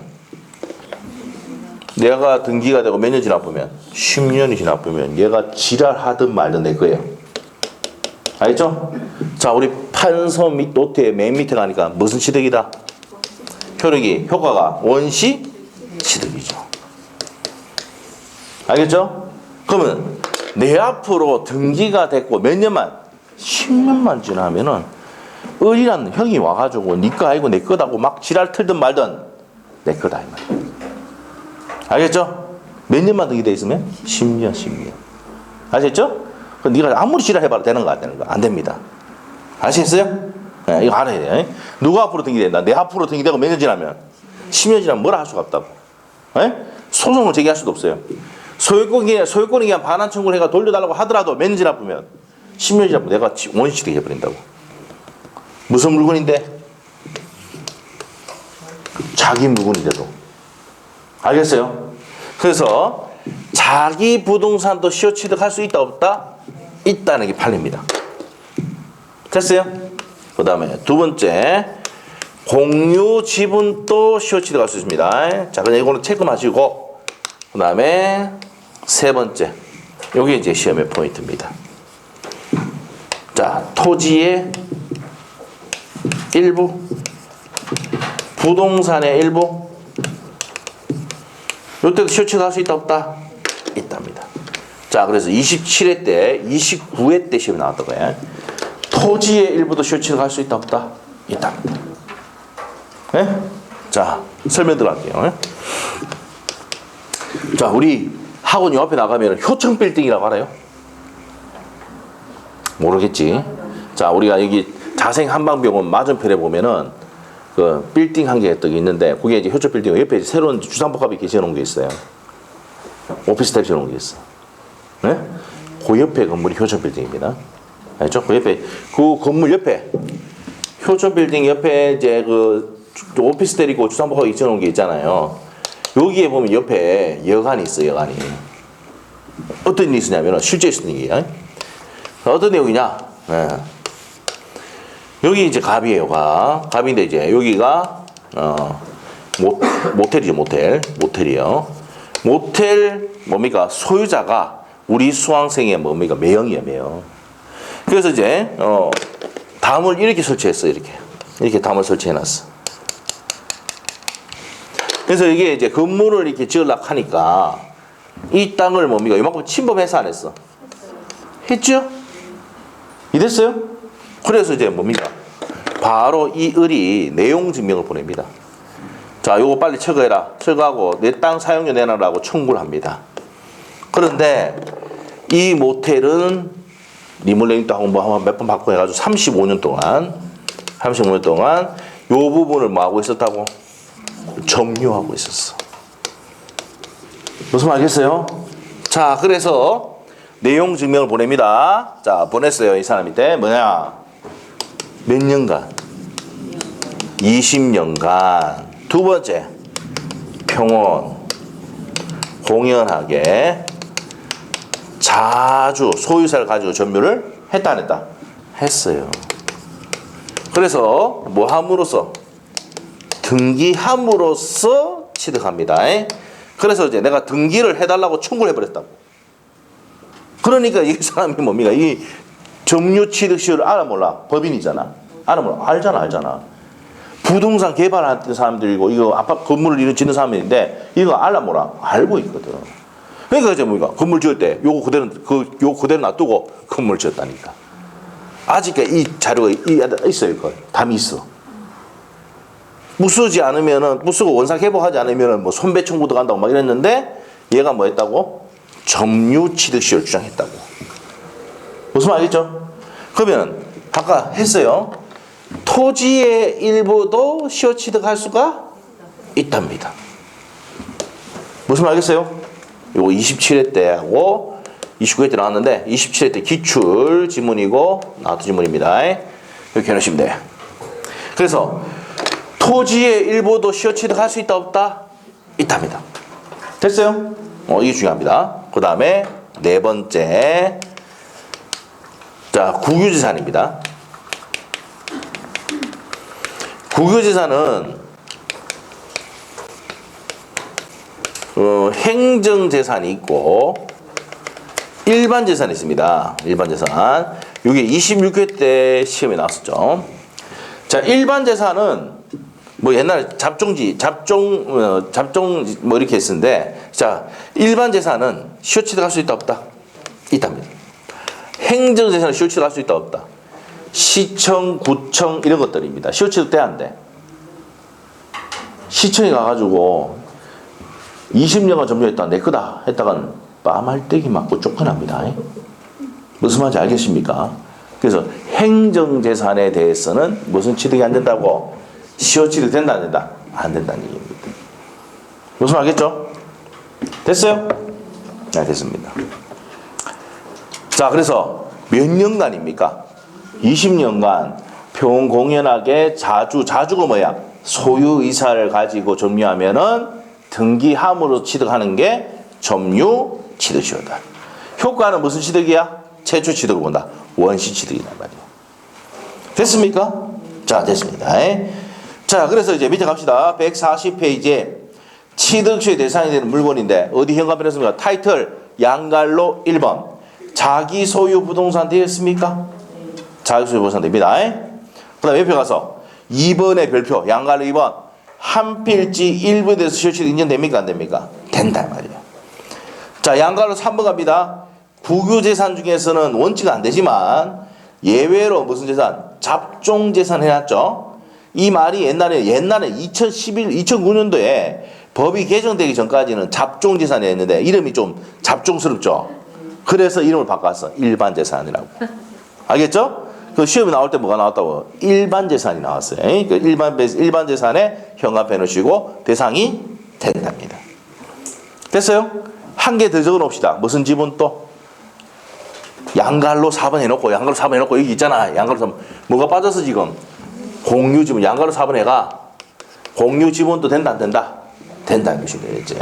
내가 등기가 되고 몇 년 지나보면 10년이 지나보면 얘가 지랄하든 말든 내 거예요. 알겠죠? 자, 우리 판서 및 노트의 맨 밑에 가니까 무슨 취득이다? 효력이, 효과가 원시 취득이죠. 알겠죠? 그러면 내 앞으로 등기가 됐고 몇 년만? 10년만 지나면은 을이라는 형이 와가지고 니 거 아니고 내 거다고 막 지랄 틀든 말든 내 거다 이 말이야. 알겠죠? 몇 년만 등기돼 있으면? 10년. 아시겠죠? 그럼 네가 아무리 지랄 해봐도 되는 거 안 되는 거? 안 됩니다. 아시겠어요? 네, 이거 알아야 돼요. 누가 앞으로 등기된다? 내 앞으로 등기되고 몇 년 지나면? 10년 지나면 뭐라 할 수가 없다고. 네? 소송을 제기할 수도 없어요. 소유권에 의한 반환 청구를 해가 돌려달라고 하더라도 몇 년 지나면 10년 지나면 내가 원시취득 해버린다고. 무슨 물건인데? 자기 물건인데도. 알겠어요? 그래서 자기 부동산도 시효취득할 수 있다 없다? 있다는 게 판례입니다. 됐어요? 그 다음에 두 번째, 공유 지분도 시효취득할 수 있습니다. 자, 그냥 이거는 체크하시고, 그 다음에 세 번째, 요게 이제 시험의 포인트입니다. 자, 토지의 일부, 부동산의 일부, 요때도 시효취득할 수 있다 없다? 있답니다. 자, 그래서 27회 때, 29회 때 시험이 나왔던 거예요. 토지의 일부도 시효취득할 수 있다 없다? 있답니다. 네? 자, 설명 들어갈게요. 자, 우리 학원 옆에 나가면 효청 빌딩이라고 알아요? 모르겠지. 자, 우리가 여기 자생 한방병원 맞은편에 보면은 그 빌딩 한 개가 또 있는데 그게 이제 효청 빌딩 옆에 새로운 주상복합이 지어놓은 게 있어요. 오피스텔 지어놓은 게 있어. 네? 그 옆에 건물이 효청 빌딩입니다. 알죠? 그 옆에 그 건물 옆에 효청 빌딩 옆에 이제 그 오피스텔이고 주상복합이 지어놓은 게 있잖아요. 여기에 보면 옆에 여관이 있어. 여관이 어떤 일이 있으냐면 실제 있는 얘기야. 어떤 내용이냐? 네. 여기 이제 갑이에요. 갑인데 이제 여기가 모텔이죠. 모텔이요. 모텔 뭡니까? 소유자가 우리 수강생의 뭡니까? 매형이에요. 매형. 그래서 이제 담을 이렇게 설치했어. 이렇게 담을 설치해놨어. 그래서 이게 이제 건물을 이렇게 지으려고 하니까 이 땅을 뭡니까? 이만큼 침범해서 안 했어. 했죠? 이랬어요? 그래서 이제 뭡니까? 바로 이 을이 내용 증명을 보냅니다. 자, 요거 빨리 철거해라. 철거하고 내 땅 사용료 내놔라고 청구를 합니다. 그런데 이 모텔은 리모델링도 하고 뭐 몇 번 바꾸고 해가지고 35년 동안 요 부분을 뭐 하고 있었다고? 점유하고 있었어. 무슨 말이겠어요? 자, 그래서 내용 증명을 보냅니다. 자, 보냈어요. 이 사람한테. 뭐냐? 몇 년간? 20년간. 두 번째, 평온, 공연하게 자주 소유사를 가지고 점유를 했다 안 했다? 했어요. 그래서 뭐 함으로써? 등기함으로써 취득합니다. 그래서 이제 내가 등기를 해달라고 청구를 해버렸다고. 그러니까 이 사람이 뭡니까? 이 점유 취득 시효를 알아 몰라? 법인이잖아. 알아 몰라? 알잖아. 부동산 개발하는 사람들이고 이거 아파트 건물을 짓는 사람인데 이거 알아 몰라? 알고 있거든. 그러니까 이제 뭡니까? 건물 지을 때 요거 그대로 놔두고 건물 지었다니까. 아직까지 이 자료가 있어요. 이거 담이 있어. 무쓰지 않으면은 무쓰고 원상 회복하지 않으면은 뭐 손배 청구도 간다고 막 이랬는데 얘가 뭐 했다고? 점유 취득 시효를 주장했다고. 무슨 말이겠죠? 그러면 아까 했어요. 토지의 일부도 시효 취득할 수가 있답니다. 무슨 말이겠어요? 요거 27회 때 하고 29회 때 나왔는데 27회 때 기출 지문이고 나왔던 지문입니다. 이렇게 해놓으시면 돼요. 그래서 토지의 일부도 시효 취득할 수 있다 없다? 있답니다. 됐어요? 이게 중요합니다. 그 다음에 네 번째, 자, 국유재산입니다. 국유재산은 행정재산이 있고 일반 재산이 있습니다. 일반 재산. 이게 26회 때 시험에 나왔었죠. 자, 일반 재산은 뭐 옛날에 잡종 뭐 이렇게 했었는데, 자, 일반 재산은 시효 취득할 수 있다 없다? 있답니다. 행정재산은 시효 취득할 수 있다 없다? 시청, 구청 이런 것들입니다. 시효 취득 돼 안 돼? 시청에 가가지고 20년간 점유했다 내 거다 했다간 빠말때기 맞고 쫓겨납니다. 무슨 말인지 알겠습니까? 그래서 행정재산에 대해서는 무슨 취득이 안 된다고? 시효 취득 된다 안 된다? 안 된다는 얘기입니다. 무슨 말 알겠죠? 됐어요? 네, 됐습니다. 자, 그래서 몇 년간입니까? 20년간 평공연하게 자주가 뭐야? 소유의사를 가지고 점유하면은 등기함으로 취득하는 게 점유 취득시효다. 효과는 무슨 취득이야? 최초 취득을 본다. 원시 취득이란 말이야. 됐습니까? 자, 됐습니다. 자, 그래서 이제 밑에 갑시다. 140페이지에 취득시효 대상이 되는 물건인데 어디 현관변했습니까? 타이틀 양갈로 1번. 자기 소유 부동산 되겠습니까? 자기 소유 부동산 됩니다. 그 다음에 옆에 가서 2번의 별표 양갈로 2번. 한 필지 일부에 대해서 시효 취득 인정됩니까? 안 됩니까? 된단 말이에요. 자, 양갈로 3번 갑니다. 국유재산 중에서는 원칙은 안 되지만 예외로 무슨 재산? 잡종재산 해놨죠. 이 말이 옛날에 2009년도에 법이 개정되기 전까지는 잡종재산이었는데 이름이 좀 잡종스럽죠. 그래서 이름을 바꿨어. 일반재산이라고. 알겠죠? 그 시험에 나올 때 뭐가 나왔다고? 일반재산이 나왔어요. 그 일반재산에 현관펜 넣으시고 대상이 된답니다. 됐어요? 한 개 더 적어 놓읍시다. 무슨 지분 또? 양갈로 4번 해놓고, 양갈로 4번 해놓고, 여기 있잖아. 양갈로 4번. 뭐가 빠졌어, 지금? 공유 지분. 양갈로 4번 해가. 공유 지분도 된다, 안 된다? 된다는 것이죠, 이제.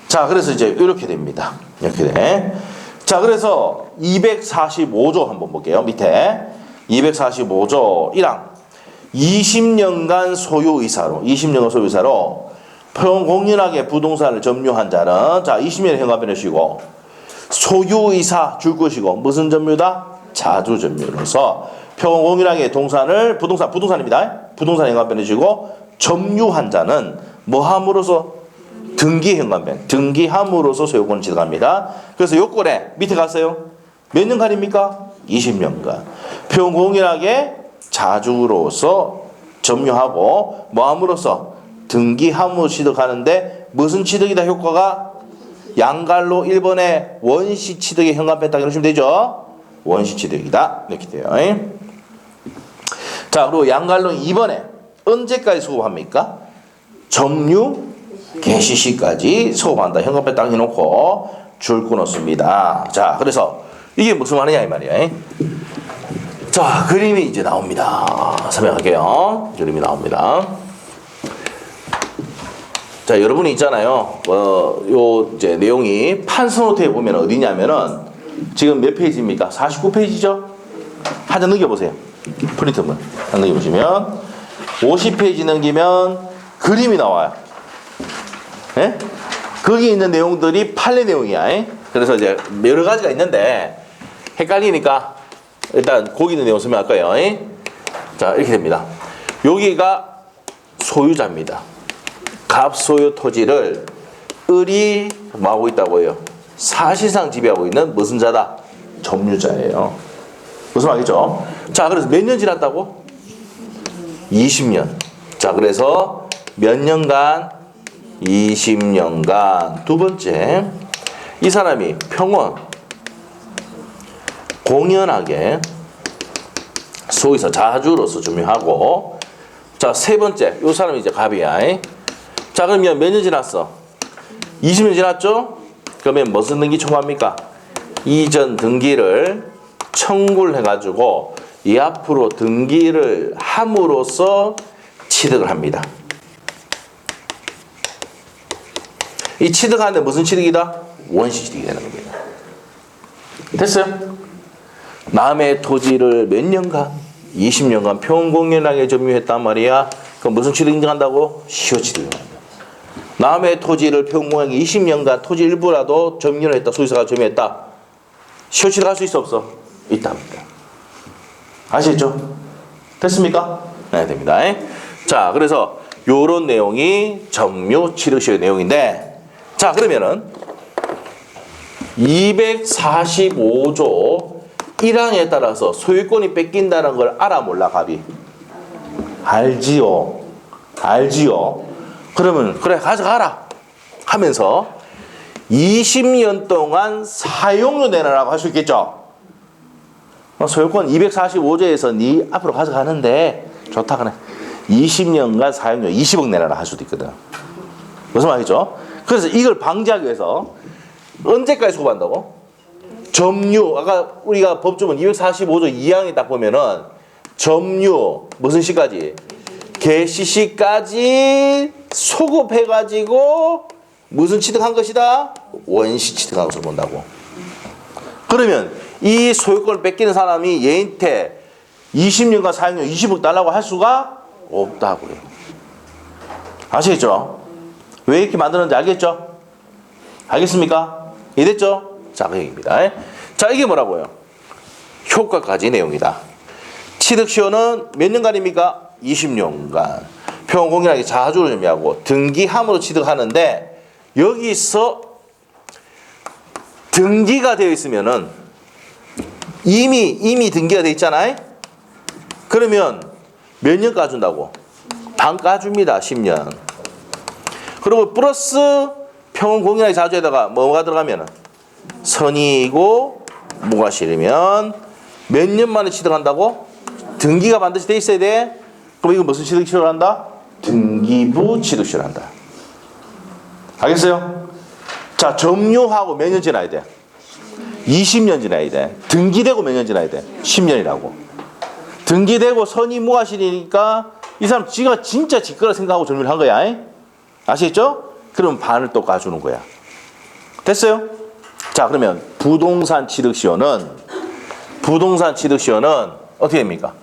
자, 그래서 이제 이렇게 됩니다. 이렇게 돼. 자, 그래서 245조 한번 볼게요. 밑에. 245조 1항. 20년간 소유의사로 평공연하게 부동산을 점유한 자는, 자, 20년의 현관변을 쉬고, 소유의사 줄 것이고, 무슨 점유다? 자주점유로서 평공연하게 부동산입니다. 부동산 현관변을 쉬고, 점유한 자는 뭐 함으로써? 등기 현관변. 등기함으로써 소유권을 취득합니다. 그래서 요건에 밑에 갔어요. 몇 년간입니까? 20년간. 평공연하게 자주로서 점유하고, 뭐 함으로써? 등기함으로 취득하는데 무슨 취득이다 효과가? 양갈로 1번에 원시 취득의 현관펜 딱 이러시면 되죠. 원시 취득이다 이렇게 돼요. 자, 그리고 양갈로 2번에 언제까지 소급합니까? 점유 개시 시까지 소급한다. 현관펜 딱 해놓고 줄 끊었습니다. 자, 그래서 이게 무슨 말이냐 이 말이야. 자, 그림이 이제 나옵니다. 설명할게요. 그림이 나옵니다. 자, 여러분이 있잖아요. 요 이제 내용이 판서노트에 보면 어디냐면은 지금 몇 페이지입니까? 49페이지죠? 한 장 넘겨보세요. 프린트물 한 넘겨보시면 50페이지 넘기면 그림이 나와요. 예? 거기 있는 내용들이 판례 내용이야. 그래서 이제 여러 가지가 있는데 헷갈리니까 일단 거기 있는 내용 설명할 거예요. 자, 이렇게 됩니다. 여기가 소유자입니다. 갑소유 토지를 을이 뭐하고 있다고 해요? 사실상 지배하고 있는 무슨 자다? 점유자예요. 무슨 말이죠? 자, 그래서 몇 년 지났다고? 20년. 자, 그래서 몇 년간? 20년간. 두 번째, 이 사람이 평원 공연하게 소유자 자주로서 점유하고, 자, 세 번째, 이 사람이 이제 갑이야. 자, 그러면 몇 년 지났어? 20년 지났죠? 그러면 무슨 등기 청구합니까? 이전 등기를 청구를 해가지고 이 앞으로 등기를 함으로써 취득을 합니다. 이 취득하는데 무슨 취득이다? 원시 취득이 되는 겁니다. 됐어요? 남의 토지를 몇 년간? 20년간 평공연하게 점유했단 말이야. 그럼 무슨 취득 인정한다고? 시효 취득. 남의 토지를 평공양이 20년간 토지 일부라도 점유를 했다. 소유자가 점유했다. 실시를 할 수 있어 없어? 있답니다. 아시겠죠? 됐습니까? 네, 됩니다. 자, 그래서 요런 내용이 점유취득시효의 내용인데, 자, 그러면은 245조 1항에 따라서 소유권이 뺏긴다는 걸 알아 몰라 갑이? 알지요. 알지요. 그러면 그래 가져가라 하면서 20년 동안 사용료 내놔라고 할 수 있겠죠. 소유권 245조에서 네 앞으로 가져가는데 좋다 그래. 20년간 사용료 20억 내놔라 할 수도 있거든. 무슨 말이죠? 그래서 이걸 방지하기 위해서 언제까지 소급한다고? 점유, 아까 우리가 법조문 245조 2항에 딱 보면은 점유 무슨 시까지? 개시시까지 소급해가지고 무슨 취득한 것이다? 원시 취득한 것을 본다고. 그러면 이 소유권을 뺏기는 사람이 얘한테 20년간 사용료 20억 달라고 할 수가 없다고요. 아시겠죠? 왜 이렇게 만드는지 알겠죠? 알겠습니까? 이해됐죠? 자, 그 얘기입니다. 자, 이게 뭐라고요? 효과까지 내용이다. 취득시효는 몇 년간입니까? 20년간. 평공인에게 자주로 점유하고 등기함으로 취득하는데, 여기서 등기가 되어 있으면은 이미 등기가 되어 있잖아요? 그러면 몇 년 까준다고? 반 까줍니다. 10년. 그리고 플러스 평공인에게 자주에다가 뭐가 들어가면은 선의이고 무과실이면 몇 년 만에 취득한다고? 등기가 반드시 돼 있어야 돼. 그럼 이거 무슨 취득시효를 한다? 등기부 취득시효를 한다. 알겠어요? 자, 점유하고 몇 년 지나야 돼? 20년 지나야 돼. 등기되고 몇 년 지나야 돼? 10년이라고. 등기되고 선의 무과실이니까 이 사람 지가 진짜 지 거라 생각하고 점유를 한 거야. 아시겠죠? 그럼 반을 또 까주는 거야. 됐어요? 자, 그러면 부동산 취득시효는 어떻게 됩니까?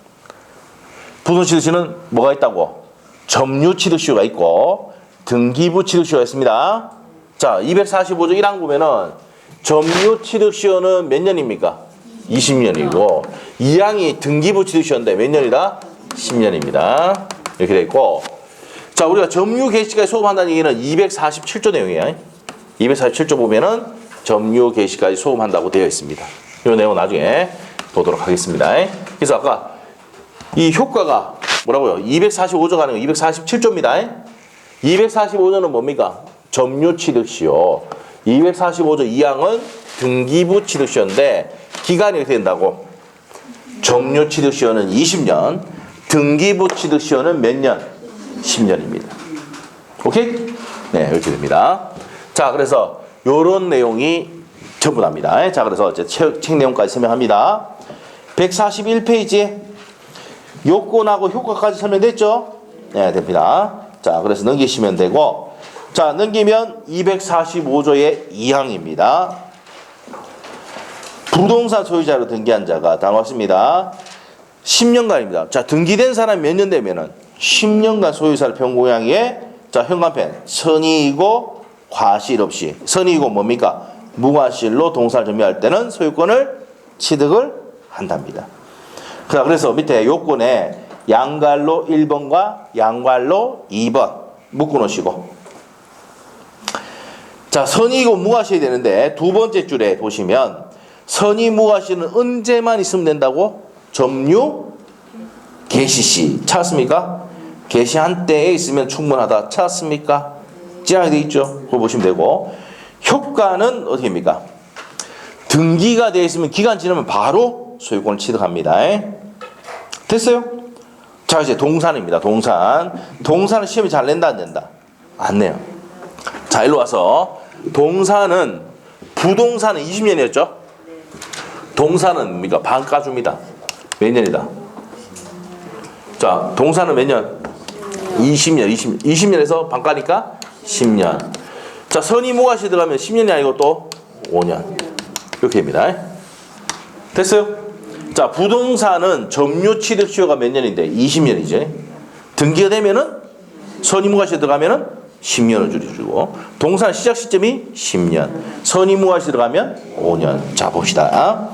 부동산 취득시효는 뭐가 있다고? 점유 취득시효가 있고 등기부 취득시효가 있습니다. 자, 245조 1항 보면은 점유 취득시효는 몇 년입니까? 20년이고 2항이 등기부 취득시효인데 몇 년이다? 10년입니다. 이렇게 돼 있고, 자, 우리가 점유 개시까지 소급한다는 얘기는 247조 내용이에요. 247조 보면은 점유 개시까지 소급한다고 되어 있습니다. 이 내용 나중에 보도록 하겠습니다. 그래서 아까 이 효과가 뭐라고요? 245조가 아니고 247조입니다. 245조는 뭡니까? 점유 취득시효. 245조 2항은 등기부 취득시효인데 기간이 어떻게 된다고? 점유 취득시효는 20년, 등기부 취득시효는 몇 년? 10년입니다. 오케이? 네, 이렇게 됩니다. 자, 그래서 요런 내용이 전부 납니다. 자, 그래서 이제 책 내용까지 설명합니다. 141페이지에 요건하고 효과까지 설명됐죠? 네, 됩니다. 자, 그래서 넘기시면 되고, 자, 넘기면 245조의 2항입니다. 부동산 소유자로 등기한 자가 다 나왔습니다. 10년간입니다. 자, 등기된 사람이 몇 년 되면은 10년간 소유사를 평공양에, 자, 현관펜 선의이고 과실 없이, 선의이고 뭡니까? 무과실로 동산을 점유할 때는 소유권을 취득을 한답니다. 자, 그래서 밑에 요건에 양갈로 1번과 양갈로 2번 묶어 놓으시고, 자, 선의이고 무과실이 되는데 두 번째 줄에 보시면 선의 무과실은 언제만 있으면 된다고? 점유 개시시. 찾았습니까? 개시한 때에 있으면 충분하다. 찾았습니까? 찌랑이 되어 있죠? 그걸 보시면 되고, 효과는 어떻게 합니까? 등기가 되어 있으면 기간 지나면 바로 소유권을 취득합니다. 됐어요? 자, 이제 동산입니다. 동산은 시험이 잘 낸다 안 낸다? 안 내요. 자, 일로 와서 동산은, 부동산은 20년이었죠? 동산은 뭡니까? 반 까줍니다. 몇 년이다? 자, 동산은 몇 년? 20년. 20년에서 반 까니까 10년. 자, 선의 무과실 들어가면 10년이 아니고 또 5년. 이렇게 됩니다. 됐어요? 자, 부동산은 점유 취득 시효가 몇 년인데? 20년이지. 등기가 되면은 선의 무과실 들어가면은 10년을 줄여주고 동사는 시작 시점이 10년 선의무화시 들어가면 5년. 자 봅시다.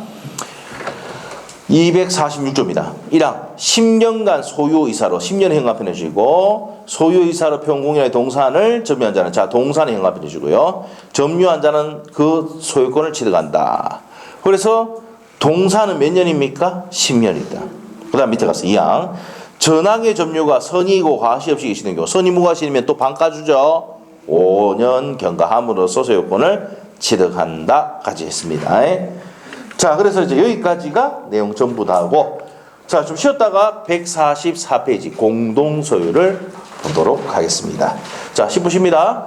246조입니다. 1항 10년간 소유의사로 10년 현관편 해주시고 소유의사로 평공인의 동산을 점유한 자는 자 동산의 현관편 해주고요. 점유한 자는 그 소유권을 취득한다. 그래서 동산은 몇 년입니까? 10년이다. 그 다음 밑에 가서 2항 전항의 점유가 선의이고 과시 없이 계시는 경우 선의무과시면 또 반가주죠. 5년 경과함으로써 소유권을 취득한다 까지 했습니다. 자 그래서 이제 여기까지가 내용 전부 다 하고 자 좀 쉬었다가 144페이지 공동소유를 보도록 하겠습니다. 자 10분 쉽니다.